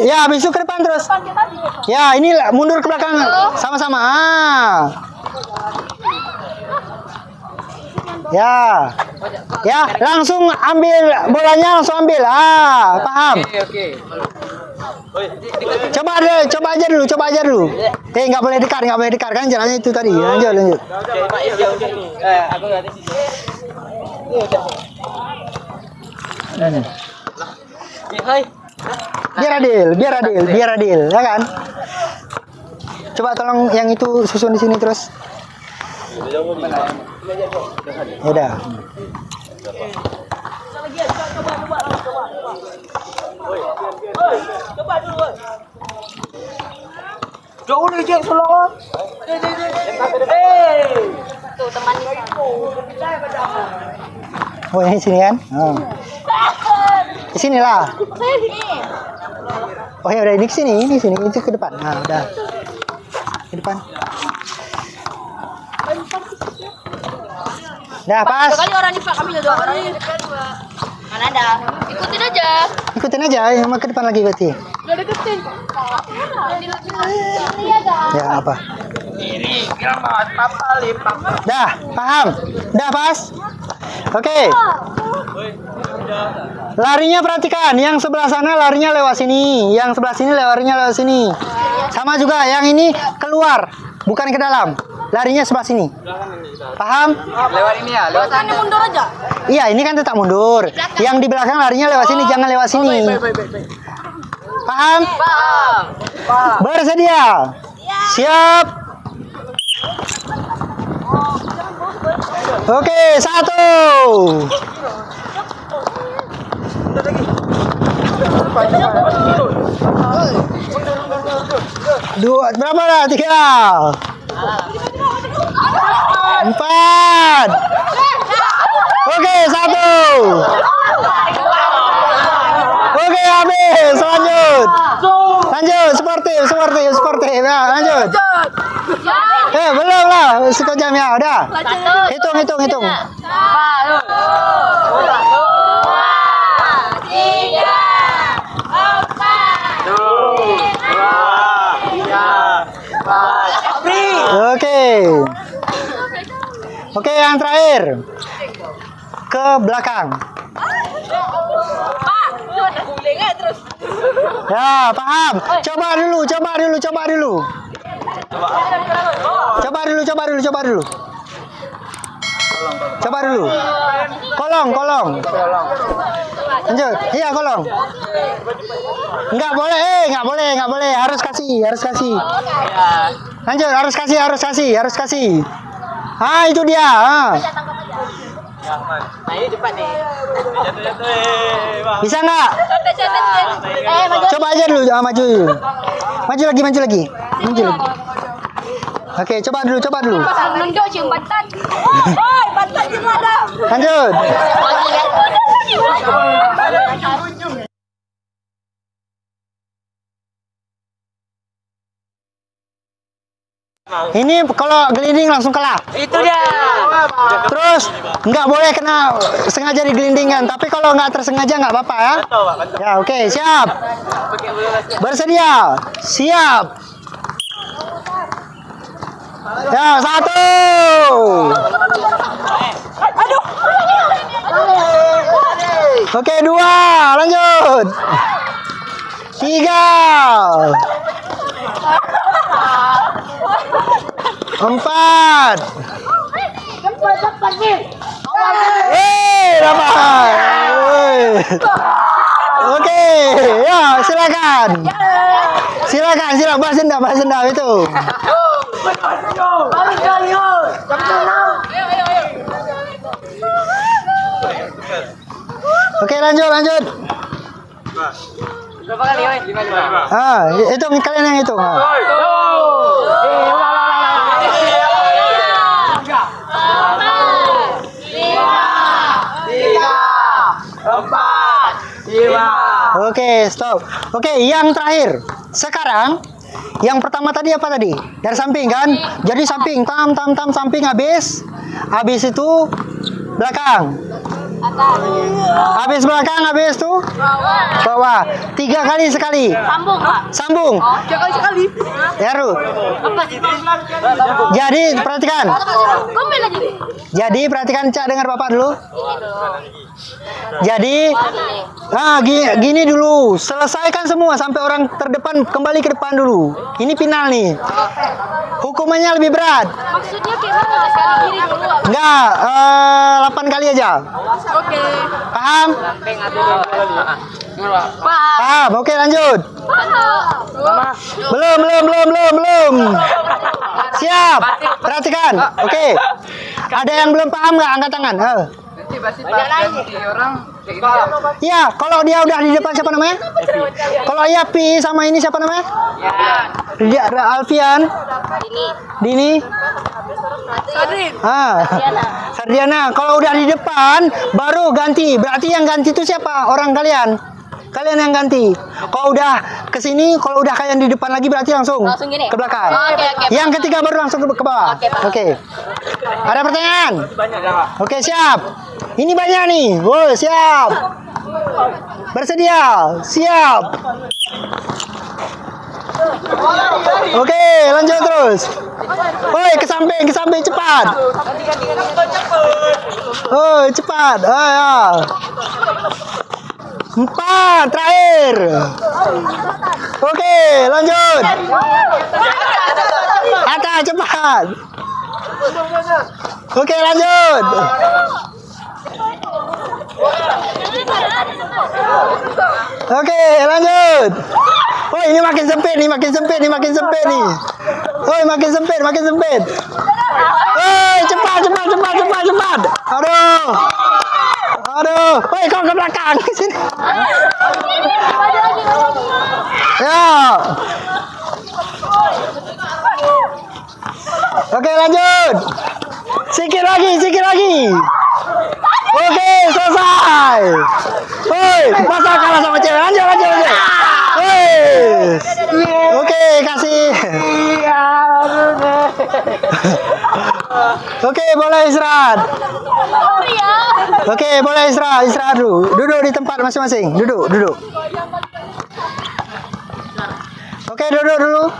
Ya, habis itu ke depan terus. Ya, ini mundur ke belakang sama-sama. Ya, langsung ambil bolanya, paham? Coba aja dulu. Nggak boleh dekat kan jalannya itu tadi. Lanjut. Biar adil, ya kan? Coba tolong yang itu susun di sini terus. Ya udah. Tuh teman. Oh, ini sini kan? Di sini lah. Saya sini. Oh ya udah, ini sini, itu ke depan. Nah, udah. Ke depan. Dah, pas. Kali orang ini Pak, kami udah 2 kali. Mana ada? Ikutin aja, yang ke depan lagi berarti. Udah deketin. Ya, apa? Dah, paham? Dah, pas? Oke. Larinya perhatikan, yang sebelah sana larinya lewat sini, yang sebelah sini larinya lewat sini. Sama juga, yang ini keluar, bukan ke dalam. Larinya sebelah sini. Paham? Lewat ini ya, lewat Ini mundur aja. Iya, ini kan tetap mundur. Yang di belakang larinya lewat sini, jangan lewat sini. Paham? Bersedia? Siap. Oke, 1. Dua, berapa lah? 3. 4. Oke, 1. Oke, sekejap jam ya, udah. Hitung. Oke, yang terakhir. Ke belakang. Ya, paham. Coba dulu. Kolong. Lanjut. Iya, kolong. Enggak boleh. Harus kasih. Lanjut, harus kasih. Ah, itu dia. Nah, ini cepat nih. Bisa nggak? Coba aja dulu, maju lagi. Oke, coba dulu. Nunduk cium pantat. Oi, pantat juga ada. Lanjut. Ini kalau gelinding langsung kalah. Itu dia. Terus nggak boleh kena sengaja digelindingkan. Tapi kalau nggak tersengaja nggak apa-apa ya. Ya, oke, siap. Bersedia. Siap. Ya, 1. Oke, 2. Lanjut. 3. 4. Dapat. Oke, ya silakan. Bahas dendam itu. Oke, lanjut. Berapa kali, oi? 5. Itu kalian yang hitung. Oke, stop. Oke, yang terakhir. Sekarang yang pertama tadi apa tadi? Dari samping kan? Jadi samping, samping habis. Habis itu belakang. Habis belakang, habis itu bawah. 3 kali sekali. Sambung. 3 kali sekali. Ya, Ru. Apa sih? Jadi perhatikan. Komen aja deh. Jadi perhatikan, Cak, dengar Bapak dulu. Jadi, gini dulu. Selesaikan semua sampai orang terdepan kembali ke depan dulu. Ini final nih. Hukumannya lebih berat. Maksudnya kayak mana? Sekali kiri dulu. Enggak, 8 kali aja. Oke. Paham? Paham. Oke, lanjut. Belum. Siap. Perhatikan. Oke. Ada yang belum paham nggak? Angkat tangan. Iya, kalau dia udah di depan siapa namanya? Kalau Yapi sama ini siapa namanya? Dia Alfian. Dini. Sardiana. Kalau udah di depan baru ganti. Berarti yang ganti itu siapa? Orang kalian. Kalian yang ganti. Kalau udah ke sini, kalau udah kalian di depan lagi berarti langsung gini. ke belakang. Oke. Yang ketiga baru langsung ke bawah. Oke. Ada pertanyaan? Oke, siap. Ini banyak nih. Wow, siap. Bersedia. Siap. Oke, lanjut terus. Woi, ke samping cepat. Oh, cepat. Ya. 4 terakhir. Oke, lanjut. Atas cepat. Oke, lanjut. Oke, lanjut. Oh, ini makin sempit nih. Oh, makin sempit. Oh, cepat. Aduh. Woi, kau ke belakang sini. Ya. Oke, lanjut. Sikit lagi. Oke, selesai. Woi, masa kalah sama cewek? Lanjut. Woi. Oke, kasih. Oke, boleh istirahat. Oke, boleh istirahat dulu. Duduk di tempat masing-masing. Duduk. Oke, duduk dulu.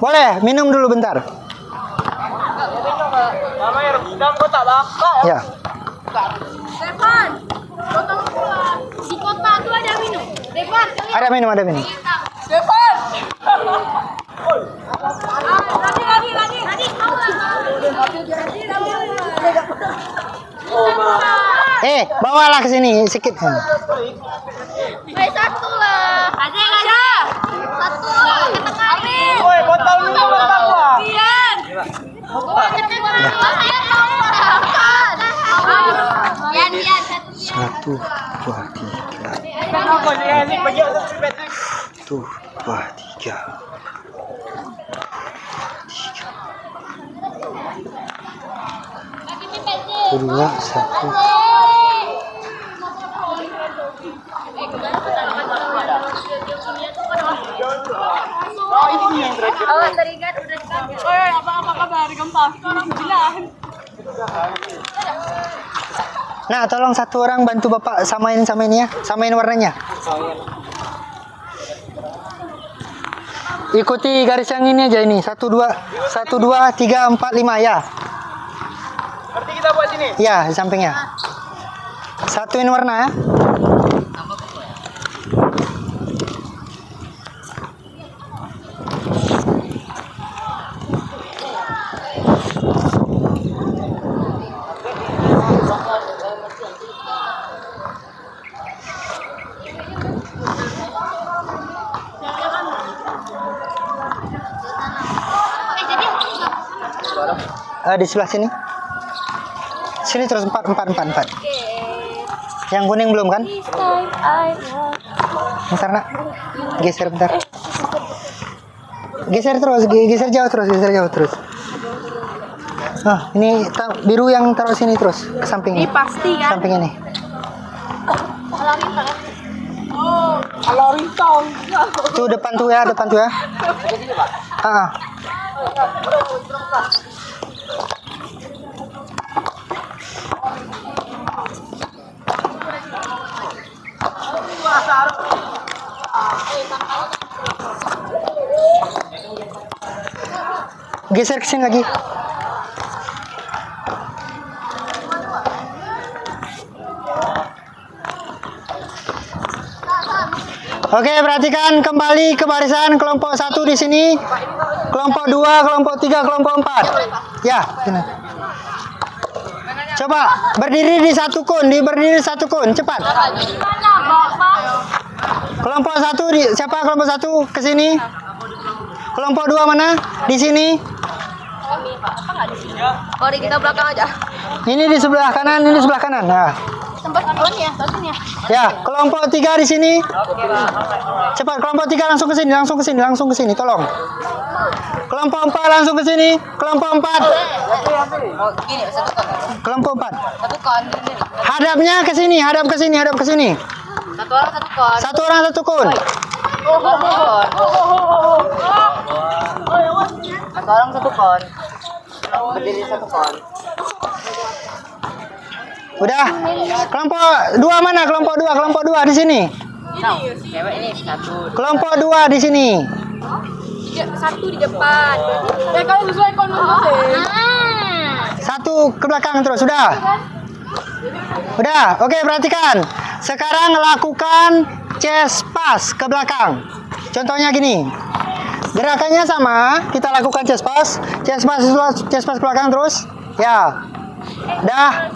Boleh, minum dulu bentar. Ya. Depan. Di kota tuh ada minum. Depan. Ada minum. Depan. Lagi. Bawalah ke sini sedikit. Satu lah. Aja. Satu lah. Ke tengah. Amin. Woi, botol minum gua. Pian. Pian. Satu, dua, tiga. Kenapa dia ini bagi orang sipet? 1, 2, 3. Kedua, 1. Oh, terikat udah dipakai. Apa kabar? Gempa. Nah, tolong satu orang bantu Bapak samain ya. Samain warnanya. Ikuti garis yang ini aja ini. 1, 2, 3, 4, 5 ya. Berarti kita buat sini. Ya, di sampingnya. Satuin warna ya. Di sebelah sini. Sini terus 4. Yang kuning belum kan? Bentar nak. Geser bentar. Geser jauh terus. Ini biru yang taruh sini terus ke samping. Ini pasti kan? Samping ini. Kalau rintang. Tuh depan tuh ya. Geser ke sini lagi. Oke, perhatikan kembali ke barisan. Kelompok 1 di sini, kelompok 2, kelompok 3, kelompok 4. Ya, sini. Coba berdiri di satu kun, cepat. Kelompok 1 siapa? Kelompok 1 ke sini. Kelompok 2 mana? Di sini. Oh, di kita belakang aja. Ini di sebelah kanan, Nah. Tempat ya. Ya, kelompok 3 di sini. Cepat, kelompok 3 langsung ke sini, tolong. Kelompok 4 langsung ke sini. Kelompok 4. Kelompok 4. Satu kon. Hadapnya ke sini, hadap ke sini. Satu orang satu kon. Satu orang satu kun. Satu orang satu kon. Berdiri satu kon. Udah. Kelompok 2 mana? Kelompok 2 di sini. Cewek ini satu. Kelompok 2 di sini. Satu di depan. Ya kalau sesuai kon masing. Satu ke belakang terus, sudah. Oke, perhatikan. Sekarang lakukan chest pass ke belakang. Contohnya gini. Gerakannya sama, kita lakukan chest pass ke belakang terus. Ya. Dah.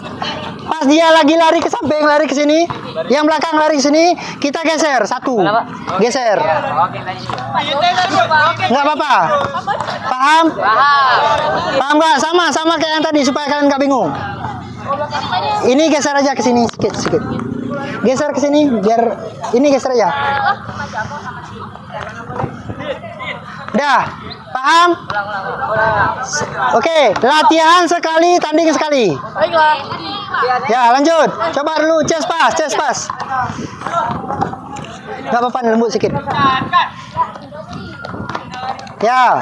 Pas dia lagi lari ke samping, lari ke sini, yang belakang lari ke sini, kita geser satu. Geser. Enggak apa-apa. Paham? Paham nggak? Sama kayak yang tadi supaya kalian nggak bingung. Ini geser aja ke sini sedikit. Geser ke sini biar ini geser aja. Dah. Paham? Oke, latihan sekali, tanding sekali. Baiklah. Ya, lanjut. Coba dulu chest pass. Nggak apa-apa, lembut sedikit. Ya.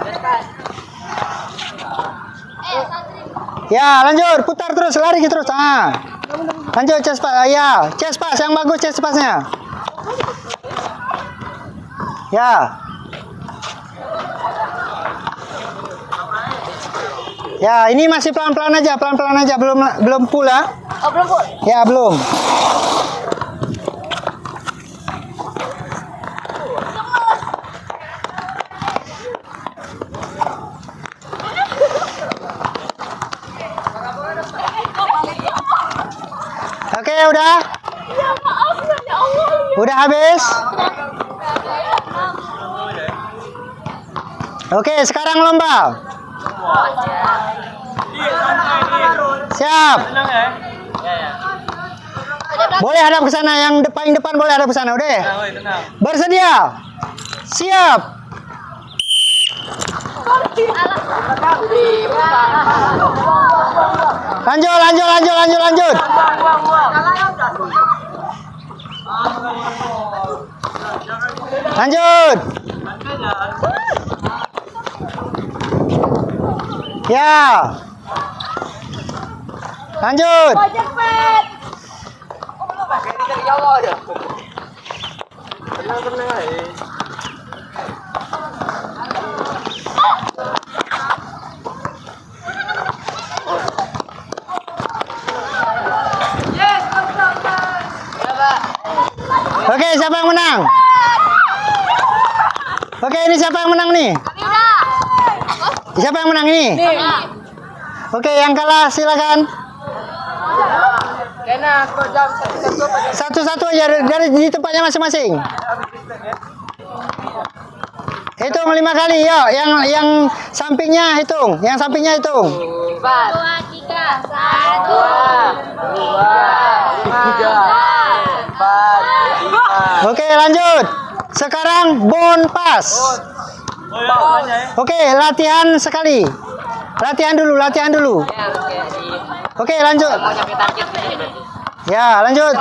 Ya, lanjut, putar terus, lari terus. Lanjut chest pass. Ya, chest pass yang bagus, chest passnya. Ya. Ya, ini masih pelan-pelan aja, belum pula. Oh, belum, Bu. Ya, belum. Oke, udah? Udah habis? Oke, sekarang lomba. Siap. Boleh hadap ke sana, yang paling depan boleh hadap ke sana, udah. Bersedia. Siap. Lanjut. Lanjut. Ya. Lanjut. Oke, siapa yang menang? Oke, ini siapa yang menang nih? Siapa yang menang ini? Oke, yang kalah silakan. Satu-satu aja dari di tempatnya masing-masing. Hitung 5 kali, yuk. Yang sampingnya hitung. Yang sampingnya hitung. 2, 3, 1, 2, 3, 4, 5. Oke, lanjut. Sekarang bon pas. Oke, latihan sekali. Latihan dulu. Oke, lanjut. Ya, lanjut.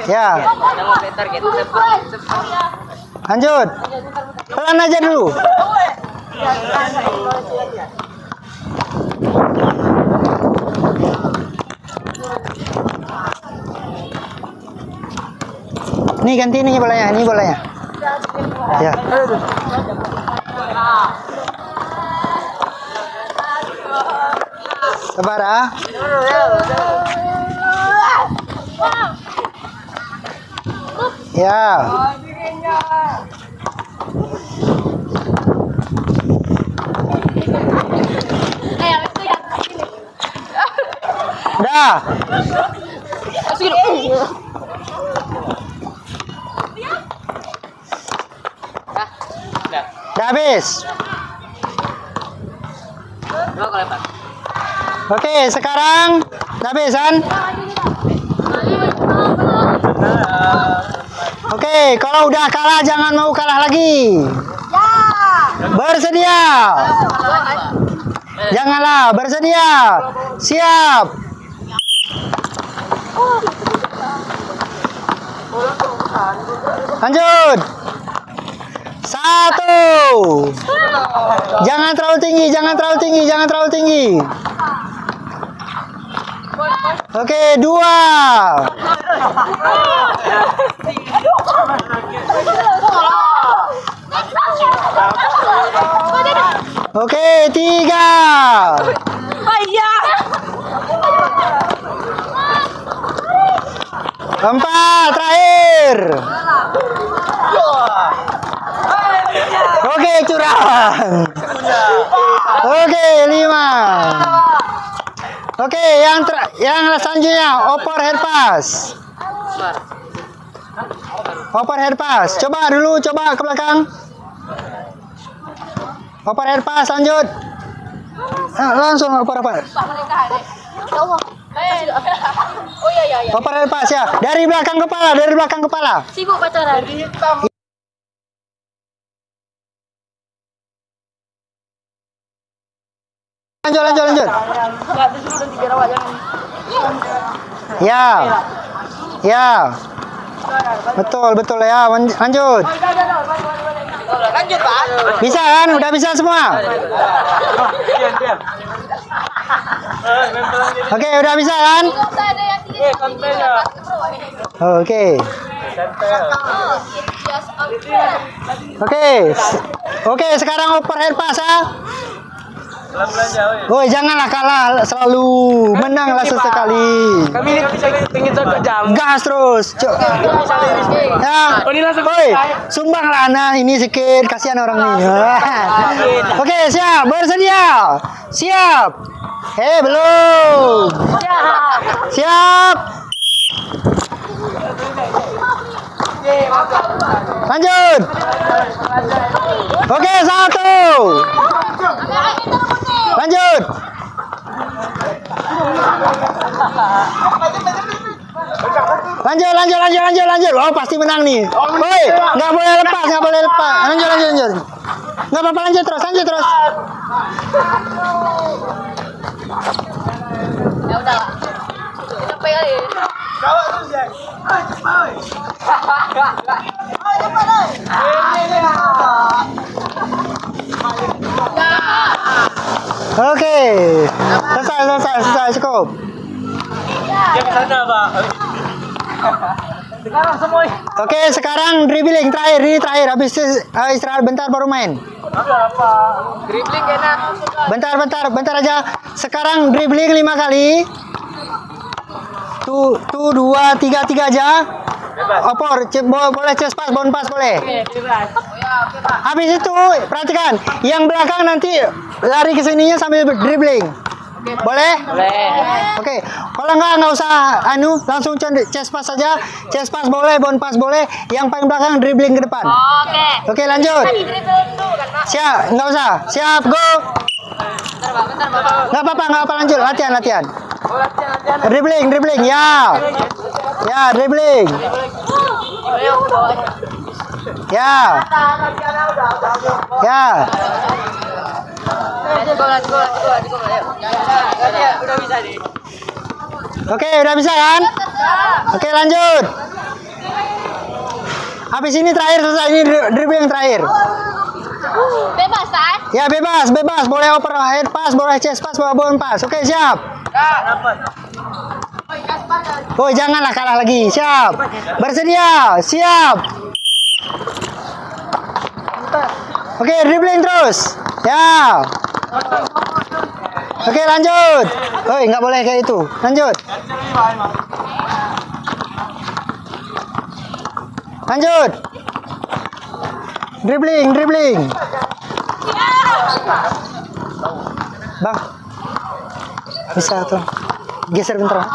Ya. Lanjut. Pelan aja dulu. Nih ganti ini bolanya, Ya. Sabar ah. Ya. Dah. Dah habis. Oke, sekarang dah habis kan? Oke, kalau udah kalah jangan mau kalah lagi. Bersedia. Janganlah, bersedia. Siap. Lanjut. 1. Jangan terlalu tinggi. Oke, 2. Oke, 3. 4, terakhir. Oke, curang. Oke, 5. Oke, yang selanjutnya opor hair pass. Coba ke belakang. Opor hair pass, lanjut. Langsung opor apa? Opor hair pass ya. Dari belakang kepala. Sibuk pacaran. Lanjut. Ya. Betul, betul ya. Lanjut. Lanjut, Pak. Bisa kan? Udah bisa semua? Oke, udah bisa kan? Oke. Oke, sekarang overhead pass ya. Woi, janganlah kalah, selalu menanglah sesekali. Kami ingin satu jam. Gas terus. Ya. Woi, sumbanglah nah ini sedikit, kasihan orang nih. Oke, siap, bersedia. Siap. Belum. Siap. Lanjut. Oke, 1. Lanjut. Lanjut. Oh, pasti menang nih. Woi, nggak boleh lepas. Lanjut. Nggak apa-apa, lanjut terus. Ya udah. Capek kali. Oke. Selesai, cukup. Oke, sekarang dribbling terakhir. Habis istirahat bentar baru main. Dribbling enak. Bentar aja. Sekarang dribbling 5 kali. Tuh 2, 3 aja. Opor, boleh chest pass, bon pass boleh. Habis itu perhatikan, yang belakang nanti lari ke sininya sambil dribbling. Boleh? Oke. Kalau nggak usah langsung chest pass saja. Chest pass boleh, bon pass boleh. Yang paling belakang dribbling ke depan. Oke, lanjut. Siap, nggak usah. Siap, go. Nggak apa-apa, lanjut. Latihan. Dribbling, ya. Ya, dribbling. Ya. Oke, udah bisa kan? Oke, lanjut. Habis ini terakhir selesai, ini dribbling terakhir. Bebas kan? Ya, bebas. Boleh overhead pass, boleh chest pass, boleh bon pass. Oke, siap. Oh, janganlah kalah lagi. Siap. Bersedia. Siap. Oke, dribbling terus. Ya. Oke, lanjut. Oi, nggak boleh kayak itu. Lanjut. Dribbling. Bang. Bisa tuh. Geser bentar.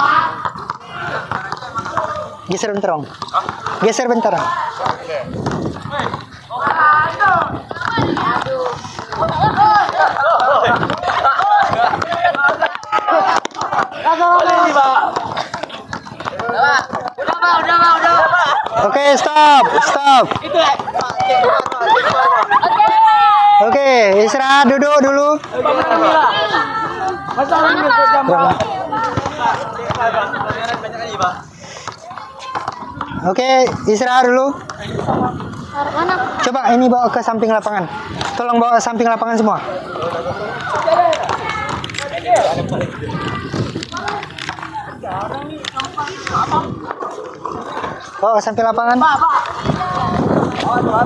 Udah. Oke, stop. Oke, istirahat, duduk dulu. Oke, istirahat dulu. Coba ini bawa ke samping lapangan. Tolong bawa ke samping lapangan semua. Bawa ke samping lapangan.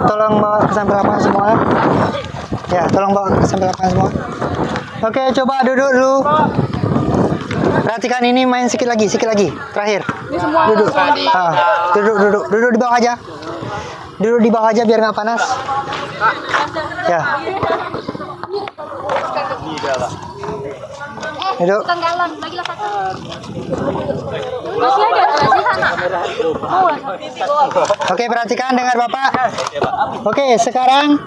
Tolong bawa ke samping lapangan semua. Ya, tolong bawa ke samping lapangan semua. Oke, coba duduk dulu. Perhatikan ini, main sedikit lagi. Terakhir. Duduk. Duduk di bawah aja. Duduk di bawah aja biar nggak panas. Ya. Duduk. Masih ada di sana. Oke, perhatikan, dengar Bapak. Oke, sekarang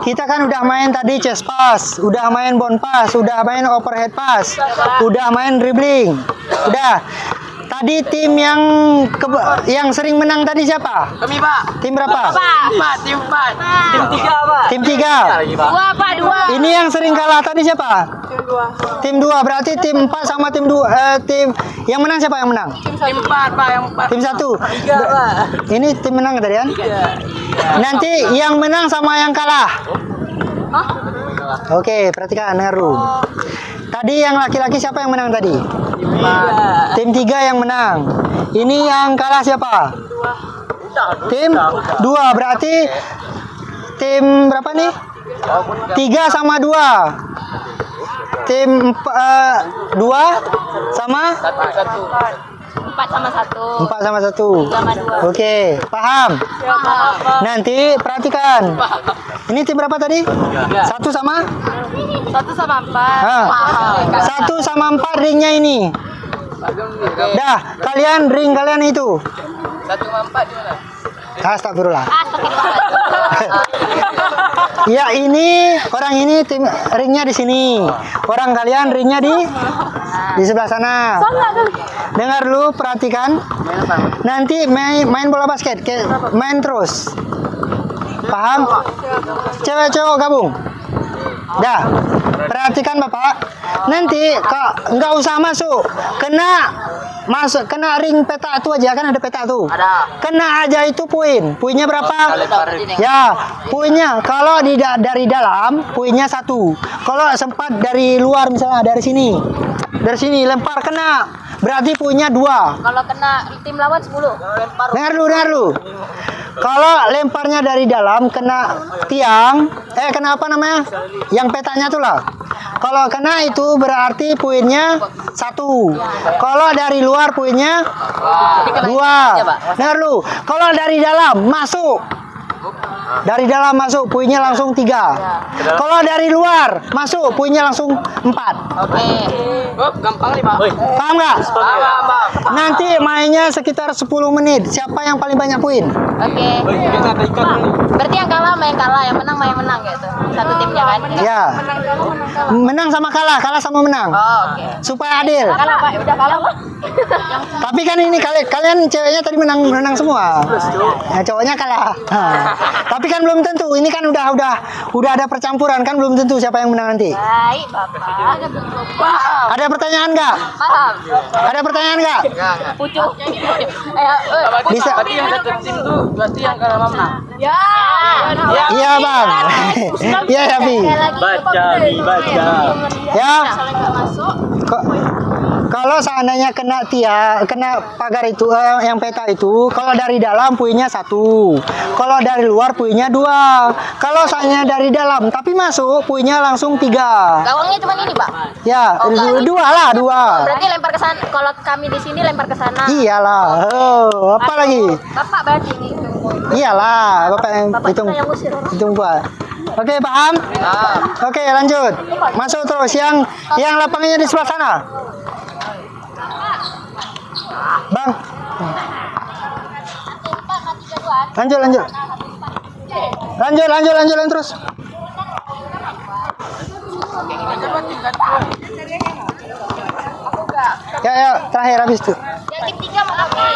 kita kan udah main tadi chest pass, udah main bon pass, udah main overhead pass, udah main dribbling. Udah. Tadi tim yang sering menang tadi siapa? Kami, Pak. Tim berapa? Tim 4. Tim 3, Pak. Tim 3. Dua, Pak, dua. Ini yang sering kalah tadi siapa? Tim 2. Berarti tim 4 sama tim 2 tim yang menang siapa yang menang? Tim 4, Pak. Yang 4. Tim 1. 3, Pak. Ini tim menang tadi kan? Nanti yang menang sama yang kalah. Oke, perhatikan dengar dulu. Tadi yang laki-laki siapa yang menang tadi? Tim 3 yang menang. Ini yang kalah siapa? Tim 2. Berarti tim berapa nih? 3 sama 2. Tim 2 sama 4 sama 1. 4 sama 1. Sama 2. Oke, paham? Nanti perhatikan. Ini tim berapa tadi? 1 sama? 1 sama 4. Ah. 1 sama 4 ringnya ini. Dah, ring kalian itu. 1 sama 4 di mana? Astagfirullah. Astagfirullah. Ya ini orang ini tim ringnya di sini. Orang kalian ringnya di sebelah sana. Dengar dulu, perhatikan. Nanti main bola basket, main terus. Paham? Cewek cowok gabung. Dah, perhatikan Bapak. Nanti kok nggak usah masuk, kena ring peta itu aja, kan ada peta tuh. Kena aja itu poinnya berapa? Ya, poinnya kalau dari dalam poinnya 1. Kalau sempat dari luar misalnya dari sini lempar kena, berarti poinnya 2. Kalau kena tim lawan 10. Dengar dulu. Kalau lemparnya dari dalam kena tiang, kena apa namanya? Yang petanya tuh lah. Kalau kena itu berarti poinnya 1. Kalau dari luar poinnya 2. Dengar dulu. Kalau dari dalam masuk. Poinnya langsung 3. Kalau dari luar masuk poinnya langsung 4. Oke. Gampang nih, Pak. Paham nggak? Nanti mainnya sekitar 10 menit. Siapa yang paling banyak poin? Oke. Berarti yang kalah main kalah, yang menang main menang gitu. Satu timnya kan? Ya. Menang sama kalah sama menang. Oh, oke. Supaya adil. Kalah, Pak. Udah kalah, Pak. Tapi kan ini kalian ceweknya tadi menang semua. Nah, cowoknya kalah. Tapi kan belum tentu. Ini kan udah ada percampuran, kan belum tentu siapa yang menang nanti. Baik, Bapak. Ada pertanyaan nggak? Paham. Ada pertanyaan nggak? Pucuk. Bisa. Berarti yang satu tim tuh berarti yang kalah menang. Ya. Iya bang. Iya ya Pi. Baca. Ya. Kalau seandainya kena pagar itu yang peta itu, kalau dari dalam poinnya 1. Kalau dari luar poinnya 2. Kalau seandainya dari dalam tapi masuk poinnya langsung 3. Gawangnya cuma ini, Pak. Ya, 2 lah, 2. Berarti lempar ke sana. Kalau kami di sini lempar ke sana. Iyalah. Oh, apa lagi? Bapak berarti ini. Iyalah, Bapak yang Bapak yang usir orang. hitung buat. Oke, paham? Oke, lanjut. Masuk terus yang lapangannya di sebelah sana. Bang. Lanjut terus. Ya, terakhir habis itu. Yang tim 3 mau kami.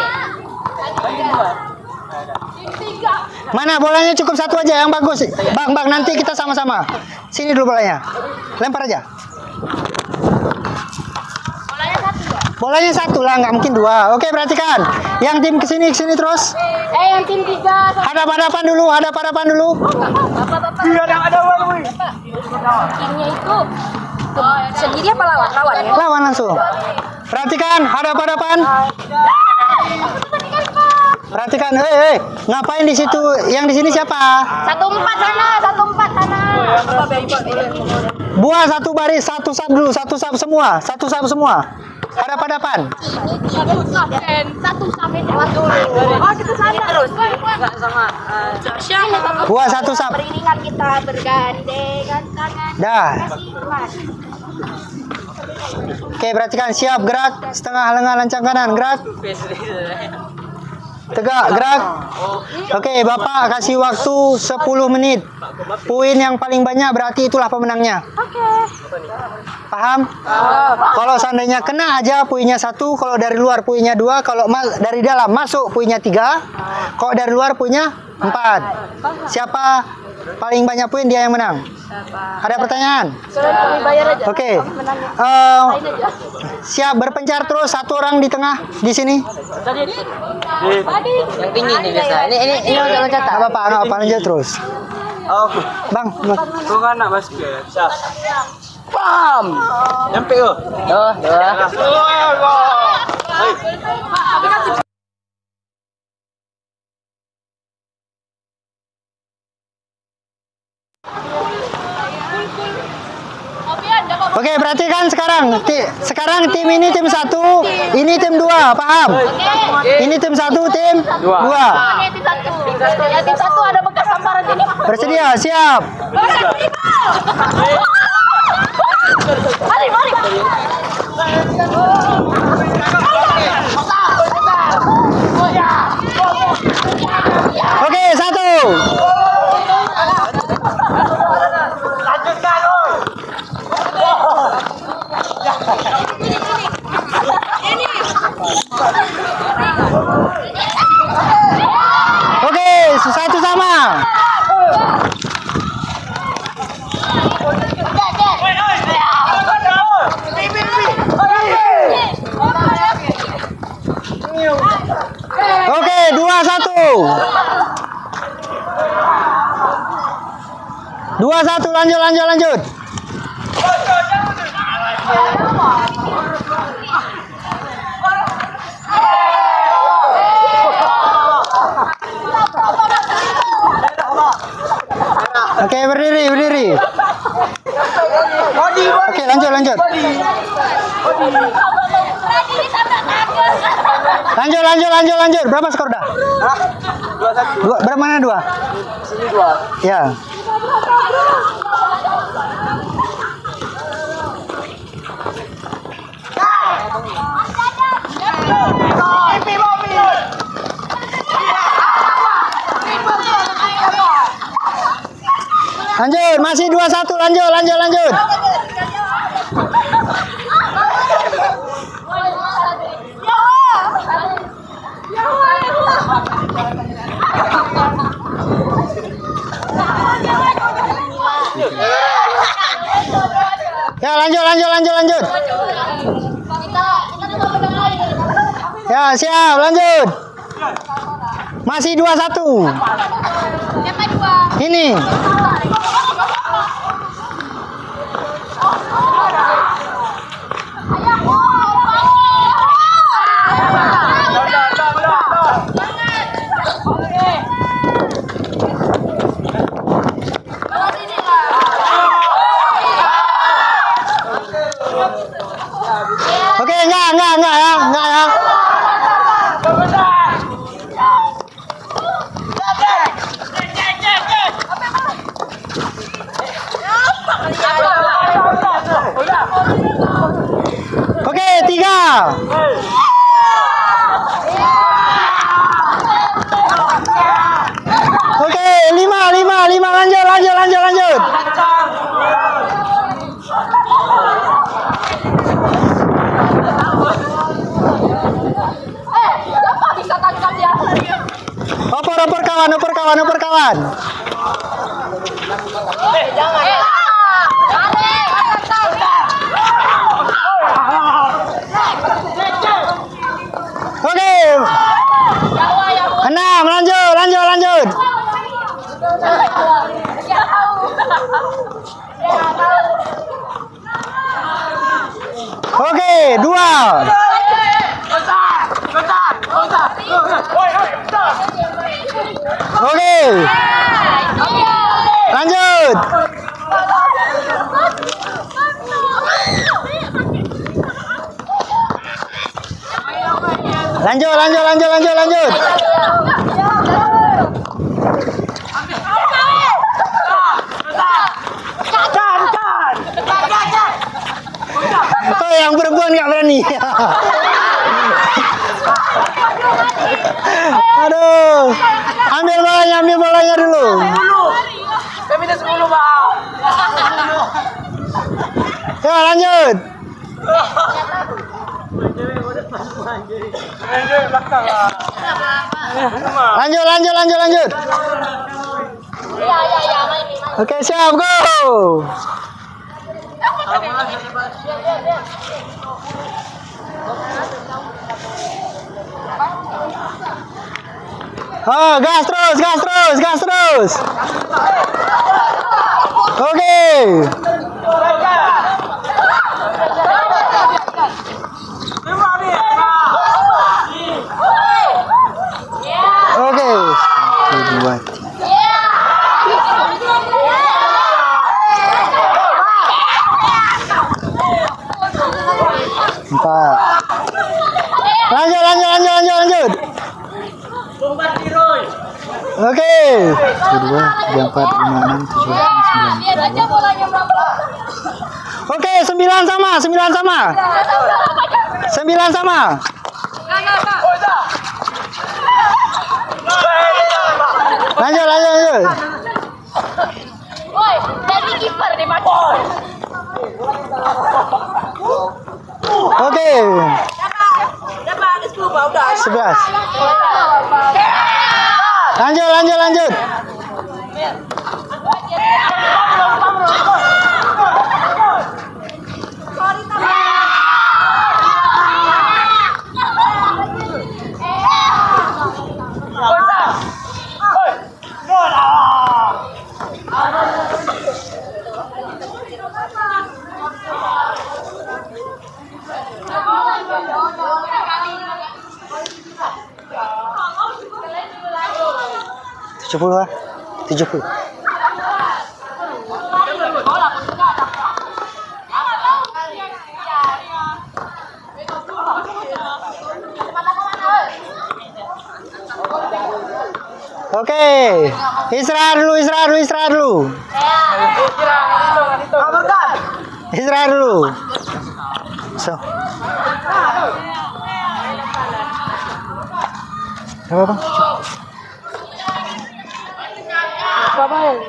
Mana bolanya cukup 1 aja yang bagus. Bang, nanti kita sama-sama. Sini dulu bolanya. Lempar aja. Bolanya 1 lah, nggak mungkin 2. Oke, perhatikan. Yang tim kesini terus. Yang tim 3. Hadap-hadapan dulu. Bapak. Timnya itu sendiri apa lawan ya? Lawan langsung. Perhatikan, hadap-hadapan. Perhatikan, ngapain di situ? Yang di sini siapa? 1-4 sana. Buah 1 baris, 1 sub dulu, 1 sub semua. Hadap-hadapan. 1 sampai 1. Oh, kita sana terus. Sama Buah 1 sub. beriringan kita bergandengan tangan. Dah. Oke, perhatikan, siap gerak, setengah lengan lancang kanan, gerak. Tegak, gerak. Oke, Bapak kasih waktu 10 menit. Poin yang paling banyak berarti itulah pemenangnya. Oke. Paham? Kalau seandainya kena aja puinya 1, kalau dari luar puinya 2, kalau dari dalam masuk puinya 3, kalau dari luar puinya 4. Siapa paling banyak poin dia yang menang. Ada pertanyaan? Oke. Siap berpencar terus, 1 orang di tengah di sini. Yang tinggi nih biasa. Ini loncat-loncat. Enggak apa-apa, lanjut terus. Bang, Kau kan anak basket. Siap. Pam. Nyampe lo. Tuh, dua. Oke, perhatikan sekarang. Sekarang tim ini tim 1, ini tim 2, paham? Ini tim 1, tim 2. Ya tim 1 ada bekas sambaran ini. Bersedia, siap. Mari. Oke, 1. Oke, 1 sama. Oke, 2-1. 2-1, lanjut. Oke, berdiri. Oke, lanjut. Lanjut. Berapa skor dah? 2-1. Berapa mana 2? Sini 2. Ya. Lanjut, masih 2-1, lanjut. Ya, lanjut. Ya, siap, lanjut. Masih 2-1. Ini. Oke, enggak ya. Oke, 3. Oke, 5. Lanjut. Siapa bisa tangkap dia? Oper kawan. Jangan. Oke. 6, lanjut. Oke, 2. Oke. Lanjut. Lanjut. Oh, yang perempuan nggak berani. Aduh. Ambil bolanya dulu. Kami minta 10, Bang. Ya, lanjut. Lanjut. Oke, siap, go. Oh, gas terus. Oke. Oke. 1, 2, 4. Lanjut. Oke. 1, 2, 3, 4, 5, 6, 7, 8, 9. Oke, 9 sama. 9 sama. Lanjut. Woi, dari kiper di mana? Oke. 11. Lanjut. Lah. 70. Oke. Istirahat dulu. Istirahat dulu. So. Apa, Bang?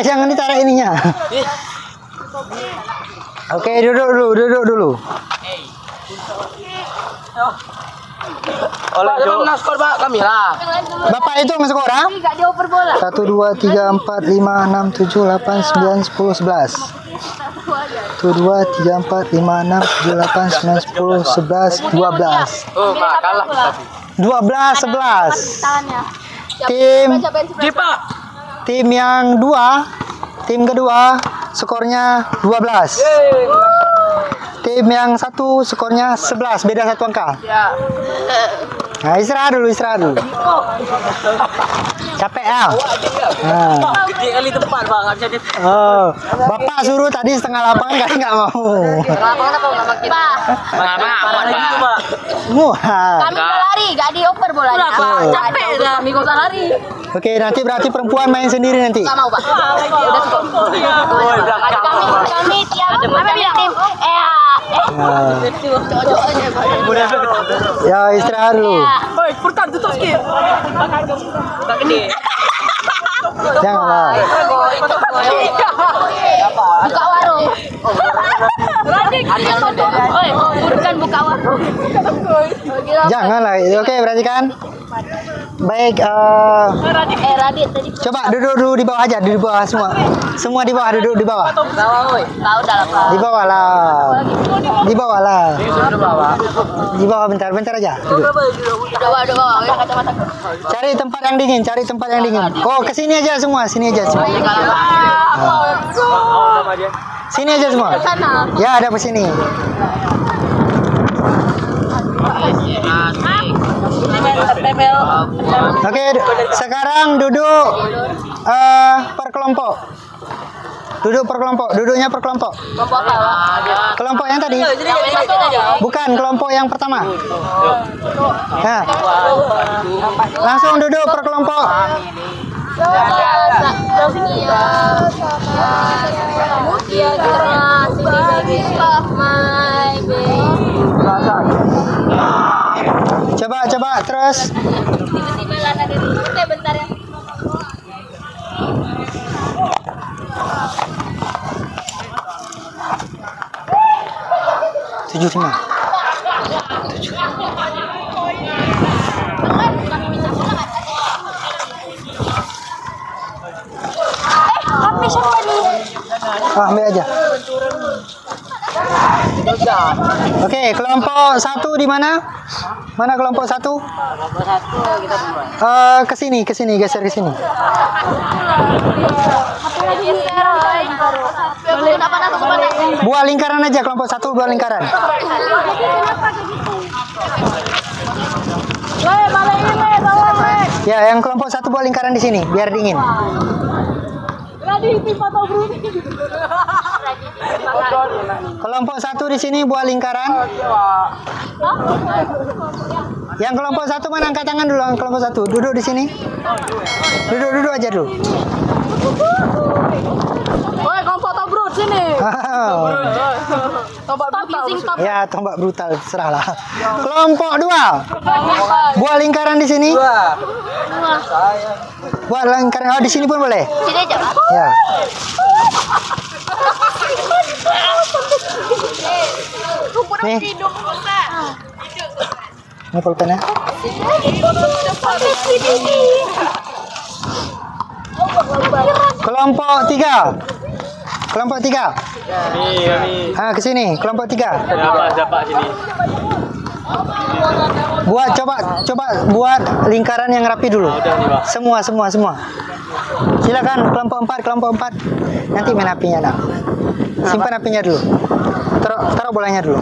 Jangan ditarik ininya. Oke, duduk dulu. Oleh Jomnas skor Pak Kamila. Bapak itu masuk orang? 1, 2, 3, 4, 5, 6, 7, 8, 9, 10, 11. 1, 2, 3, 4, 5, 6, 7, 8, 9, 10, 11, 12. Oh, Pak kalah tadi. 12, 11. Tim yang tim kedua skornya 12. Tim yang satu skornya 11, beda 1 angka. Nah, istirahat dulu. Capek ya? Nah. Gede kali tempat Bang, enggak bisa di. Oh, Bapak suruh tadi 7:30 kan nggak mau. Lapangan apa nama kita? Mana gitu, Pak? Wah. Kami mau lari, gak dioper bolanya. Capek dah. Kami gak usah lari. Oke, nanti berarti perempuan main sendiri nanti. Gak mau, Pak. Udah cukup. Kami tiap tim Ya, istirahat dulu. Oi, Furkan tutup skip. Tak gede. Janganlah. buka warung. Oi, bukan buka warung. Janganlah. Oke, perhatikan. Baik, Radit tadi. coba duduk dulu di bawah aja, di bawah semua. Semua di bawah, duduk di bawah. Tahu dah lah, Pak. Di bawah lah. Di bawah lah. Di bawah bentar aja. Duduk. Udah bawa, kacamata. Cari tempat yang dingin, Oh, ke sini aja semua, sini aja semua. Sini aja semua. Ya, ada di sini. Oke, sekarang duduk per kelompok. Duduknya per kelompok. Kelompok apa, Pak? Kelompok yang tadi. Bukan, kelompok yang pertama. Nah, langsung duduk per kelompok. Coba terus. Tiba-tiba Lana dari bentar ya. Tujuh lima. Tapi siapa nih? Ambil aja. Oke, kelompok 1 di mana? Mana kelompok 1? Kelompok 1 kita semua. Kesini, geser ke sini. Buat lingkaran aja, kelompok 1 buat lingkaran. Ya, yang kelompok 1 buat lingkaran di sini, biar dingin. Kelompok 1 di sini buat lingkaran. Yang kelompok 1 mana, angkat tangan dulu. Yang kelompok 1 duduk di sini. Duduk aja dulu. Woi, kelompok Tobrut sini. Wow. Tombak brutal. Ya, tombak brutal, serahlah. Kelompok 2 buat lingkaran di sini. Buat lingkaran. Oh, di sini pun boleh. Sini aja, Pak. Ya. Nih. Ini pulpennya. Kelompok 3. Kelompok 3. Ke sini, kelompok 3. Siapa sini? Buat coba buat lingkaran yang rapi dulu. Semua. Silakan kelompok 4. Nanti main apinya, nak. Simpan apinya dulu. Taruh bolanya dulu.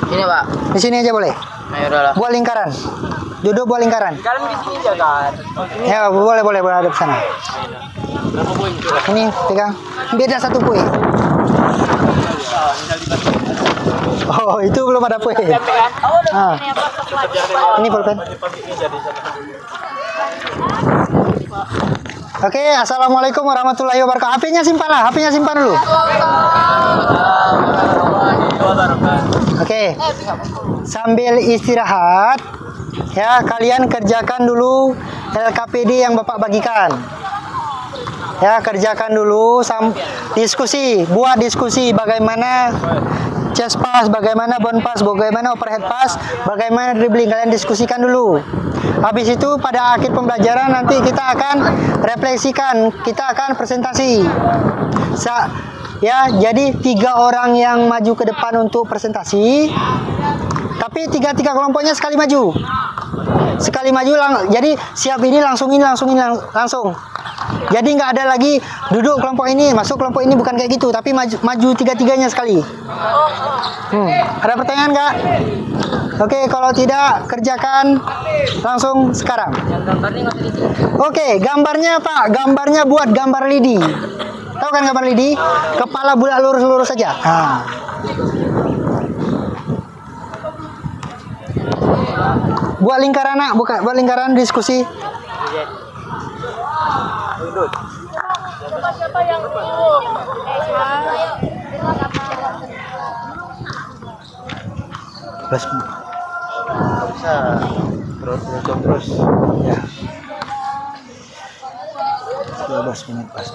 Ini, Pak. Di sini aja boleh. Ayo udah. Buat lingkaran. Duduk buat lingkaran. Kalian di sini aja kan. Ya, boleh ada di sana. Berapa poin itu? Ini pegang. Beda 1 poin. Oh, itu belum ada poin. Ah. Ini pulpen. Oke, assalamualaikum warahmatullahi wabarakatuh. HP-nya simpan dulu. Oke, sambil istirahat, ya kalian kerjakan dulu LKPD yang Bapak bagikan. Ya, kerjakan dulu, buat diskusi bagaimana chest pass, bagaimana bond pass, bagaimana overhead pass, bagaimana dribbling. Kalian diskusikan dulu. Habis itu pada akhir pembelajaran nanti kita akan refleksikan, kita akan presentasi. Ya, jadi 3 orang yang maju ke depan untuk presentasi. Tapi 3 kelompoknya sekali maju. Jadi siap ini langsung. Jadi nggak ada lagi duduk kelompok ini, masuk kelompok ini, bukan kayak gitu. Tapi maju 3-3-nya sekali. Ada pertanyaan nggak? Oke, kalau tidak kerjakan langsung sekarang. Oke, gambarnya Pak. Gambarnya buat gambar lidi. Tahu kan gambar lidi? Kepala bulat lurus saja. Buat lingkaran, nak. Buat lingkaran diskusi. Siapa yang Bisa terus. Ya. 12 menit pas.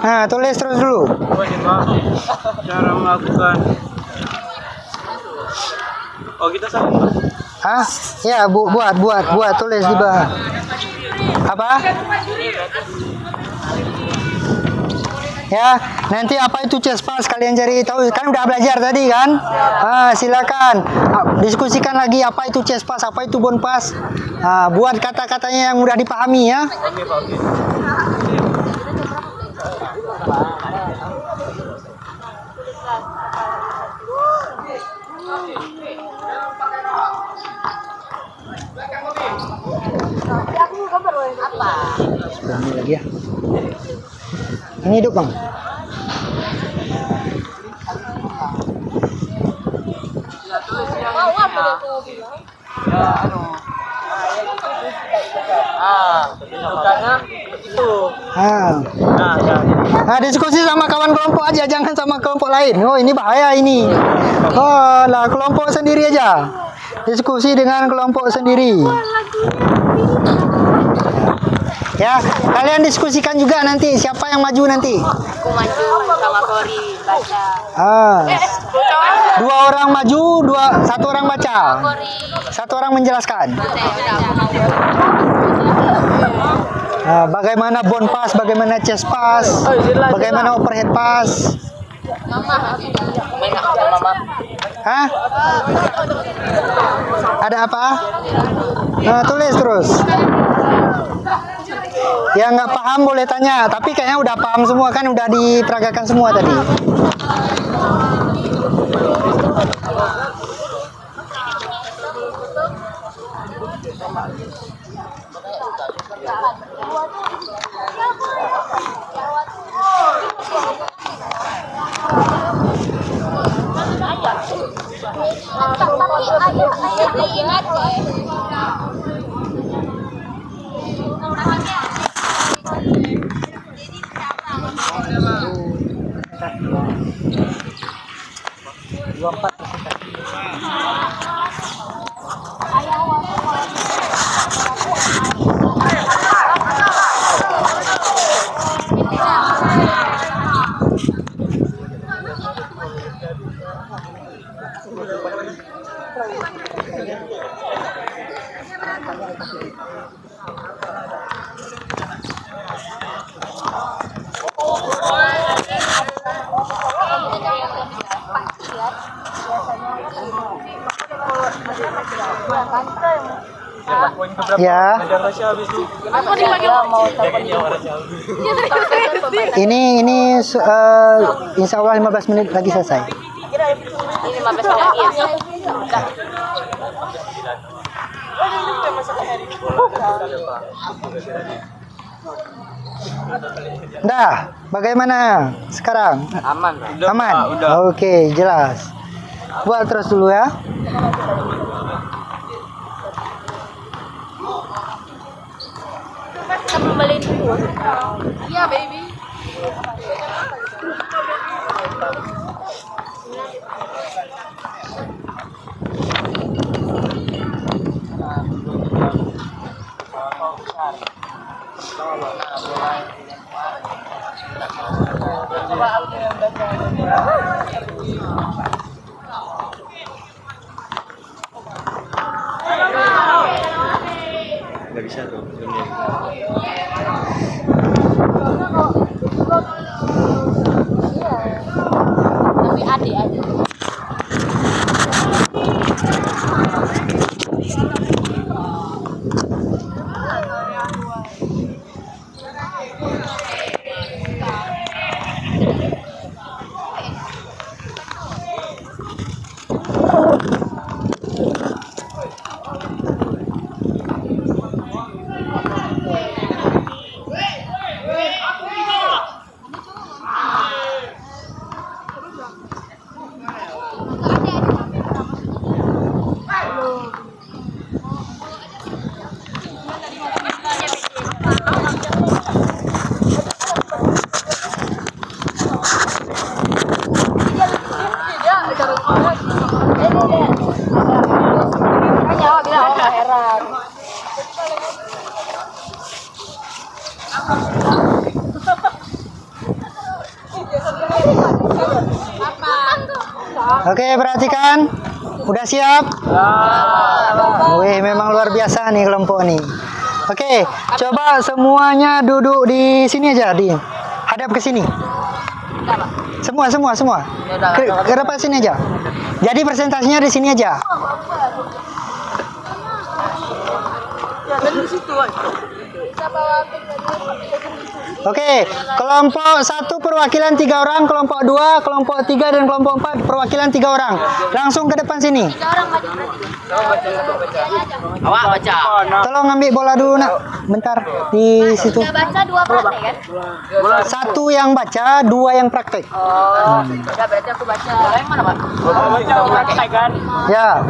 Nah, tulis terus dulu. Cara melakukan. Oh, kita sama. Hah? Ya, buat tulis di bawah. Apa? Ya, nanti apa itu chest pass kalian cari tahu, kan udah belajar tadi kan? Silakan diskusikan lagi apa itu chest pass, apa itu bond pass. Buat kata-katanya yang mudah dipahami ya. lagi ya. Ini hidup bang. Nah, diskusi sama kawan kelompok aja, jangan sama kelompok lain. Oh, ini bahaya ini. Oh, lah kelompok sendiri aja. Diskusi dengan kelompok sendiri. Ya, kalian diskusikan juga nanti siapa yang maju nanti. Aku maju sama Kori baca. Dua orang maju, satu orang baca. Satu orang menjelaskan. Bagaimana bond pass, bagaimana chest pass, bagaimana overhead pass. Hah? Ada apa? Nah, tulis terus. Yang nggak paham boleh tanya, tapi kayaknya udah paham semua kan, udah diperagakan semua tadi. Ya. Ini insya Allah 15 menit lagi selesai. Ini 15 menit lagi ya. Dah, bagaimana sekarang? Aman. Aman. Oke, jelas. Buat terus dulu ya. Kembali dulu. Iya, baby. Nggak bisa tuh. Tapi adik-adik. Oke, perhatikan. Udah siap? Wih, memang luar biasa nih kelompok nih. Oke, coba semuanya duduk di sini aja, hadap ke sini. Semua. Ke depan sini aja. Jadi presentasinya di sini aja. Oke, kelompok 1 perwakilan 3 orang, kelompok 2, kelompok 3 dan kelompok 4 perwakilan 3 orang. Langsung ke depan sini. Awak baca. Tolong ambil bola dulu nak, bentar di situ. Udah baca 2 praktek kan? 1 yang baca, 2 yang praktek. Oh, udah berarti aku baca. Yang mana, Pak? Praktek kan? Ya.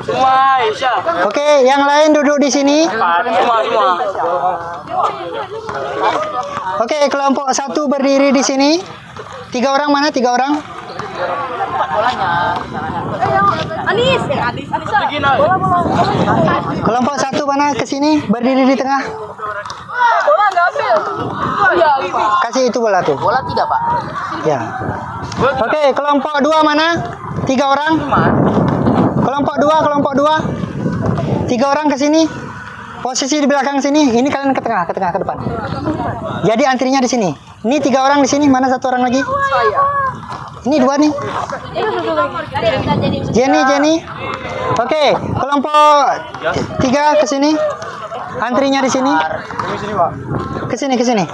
Semua Aisyah. Oke, yang lain duduk di sini. Semua. Oke, kelompok 1 berdiri di sini. 3 orang mana? 3 orang. Anis. Kelompok 1 mana? Ke sini, berdiri di tengah. Bola enggak ambil. Iya, Kasih itu bola tuh. bola tidak, Pak. Ya. Oke, kelompok 2 mana? 3 orang. Kelompok 2. 3 orang ke sini. Posisi di belakang sini. Ini kalian ke tengah, ke depan. Jadi antrinya di sini. Ini 3 orang di sini. Mana 1 orang lagi? Ini 2 nih. Jenny. Oke, kelompok 3 ke sini. Antrinya di sini. Ke sini.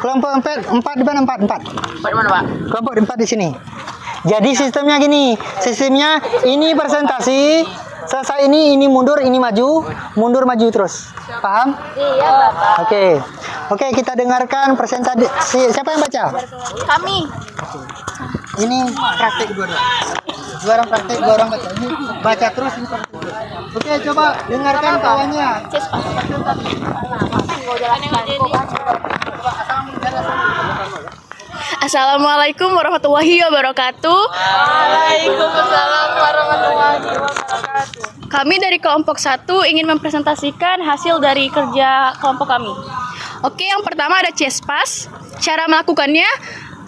Kelompok 4 di mana? 4. Pak mana, Pak? Kelompok 4 di sini. Jadi sistemnya gini. Sistemnya ini presentasi. Selesai ini mundur, ini maju. Mundur, maju terus. Paham? Iya, Bapak. Oke, kita dengarkan presentasi. Siapa yang baca? Kami. Ini praktek 2 orang praktek, 2 orang baca. Ini baca terus, ini praktek. Oke, coba dengarkan kawannya. Assalamualaikum warahmatullahi wabarakatuh. Waalaikumsalam warahmatullahi wabarakatuh. Kami dari kelompok 1 ingin mempresentasikan hasil dari kerja kelompok kami. Oke, yang pertama ada chest pass. Cara melakukannya,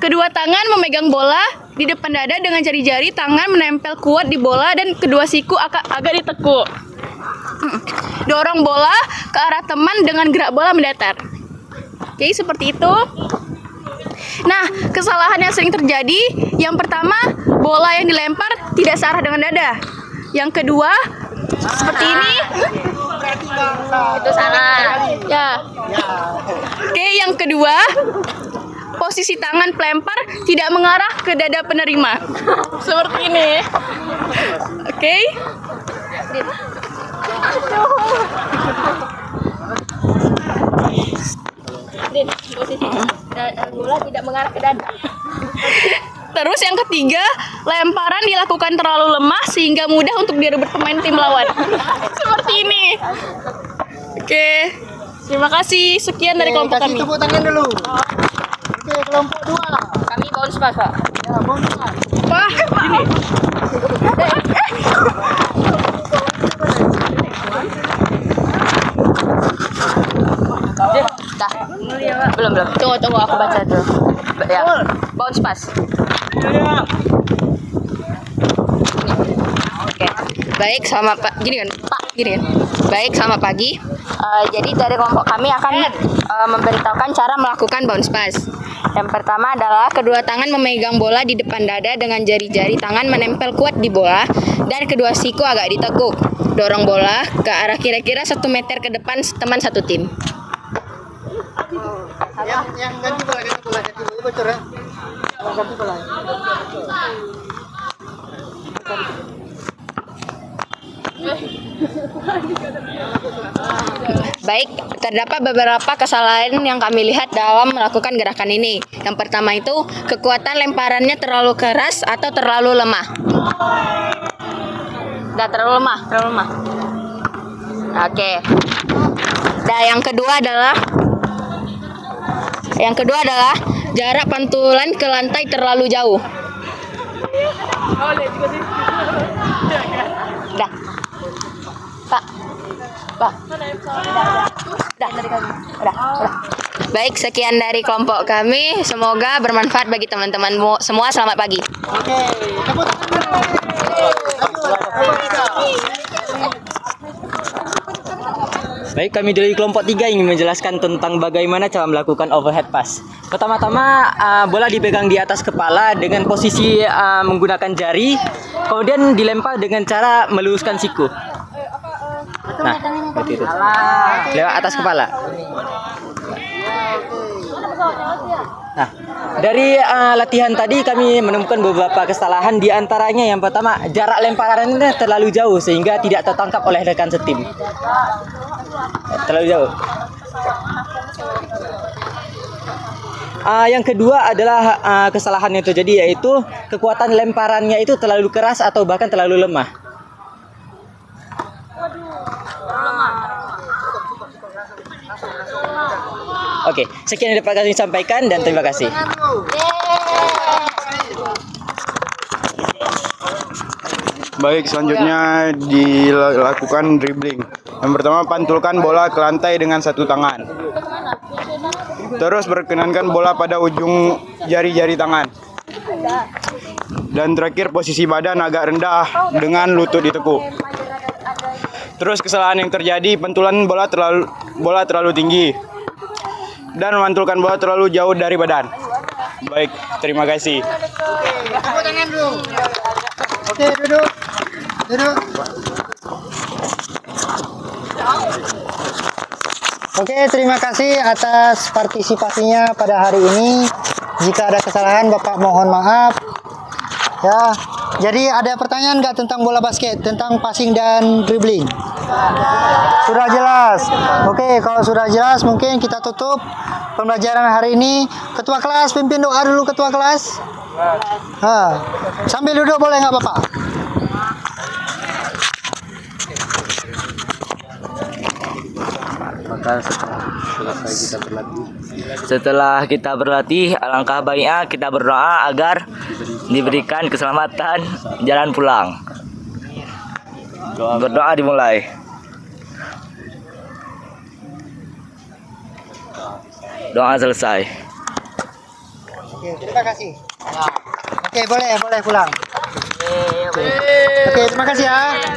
kedua tangan memegang bola di depan dada dengan jari-jari tangan menempel kuat di bola dan kedua siku agak ditekuk. Dorong bola ke arah teman dengan gerak bola mendatar. Oke, seperti itu. Nah, kesalahan yang sering terjadi, yang pertama, bola yang dilempar tidak searah dengan dada. Yang kedua, seperti ini. Itu salah. Ya. Oke, yang kedua, posisi tangan pelempar tidak mengarah ke dada penerima. Seperti ini. Oke. Posisi bola tidak mengarah ke dada. Terus yang ketiga, lemparan dilakukan terlalu lemah sehingga mudah untuk direbut pemain tim lawan. Seperti ini. Oke. Terima kasih. Sekian dari kelompok Kasih kami. tepuk tangan dulu. Oke, kelompok 2. Kami bounce pass, Pak. Ya, bonus. Wah, ini. Dah. Belum. Tunggu aku baca dulu. Ya. Bounce pass. Oke. Baik, selamat gini kan. Baik, selamat pagi. Jadi dari kelompok kami akan memberitahukan cara melakukan bounce pass. Yang pertama adalah kedua tangan memegang bola di depan dada dengan jari-jari tangan menempel kuat di bola dan kedua siku agak ditekuk. Dorong bola ke arah kira-kira 1 meter ke depan teman satu tim. Yang ganti bola bocor ya. Ganti bola. Baik, terdapat beberapa kesalahan yang kami lihat dalam melakukan gerakan ini. Yang pertama itu, kekuatan lemparannya terlalu keras atau terlalu lemah. Terlalu lemah. Oke. Dan yang kedua adalah jarak pantulan ke lantai terlalu jauh. Dah. Pak. Udah. Baik, sekian dari kelompok kami. Semoga bermanfaat bagi teman-teman semua. Selamat pagi. Oke, tepuk tangan. Baik, kami dari kelompok 3 ingin menjelaskan tentang bagaimana cara melakukan overhead pass. Pertama-tama, bola dipegang di atas kepala dengan posisi menggunakan jari, kemudian dilempar dengan cara meluruskan siku. Nah, seperti itu. Lewat atas kepala. Nah, dari latihan tadi kami menemukan beberapa kesalahan. Di antaranya yang pertama, jarak lemparannya terlalu jauh sehingga tidak tertangkap oleh rekan setim. Terlalu jauh. Yang kedua adalah kesalahan yang terjadi, yaitu kekuatan lemparannya itu terlalu keras atau bahkan terlalu lemah. Oke, sekian yang dapat kami sampaikan dan terima kasih. Baik, selanjutnya dilakukan dribbling. Yang pertama, pantulkan bola ke lantai dengan satu tangan. Terus perkenankan bola pada ujung jari-jari tangan. Dan terakhir, posisi badan agak rendah dengan lutut ditekuk. Terus kesalahan yang terjadi, pentulan bola terlalu tinggi dan memantulkan bola terlalu jauh dari badan. Baik, terima kasih. Tepuk tangan dulu. Oke, duduk. Oke, terima kasih atas partisipasinya pada hari ini. Jika ada kesalahan, Bapak mohon maaf. Ya, jadi ada pertanyaan nggak tentang bola basket, tentang passing dan dribbling? Sudah jelas. Oke, kalau sudah jelas, mungkin kita tutup pembelajaran hari ini. Ketua kelas, pimpin doa dulu ketua kelas. Sambil duduk boleh nggak Bapak? Maka setelah kita berlatih, alangkah baiknya kita berdoa agar diberikan keselamatan jalan pulang. Berdoa dimulai. Doa selesai. Oke, terima kasih. Oke, boleh pulang. Oke, terima kasih ya.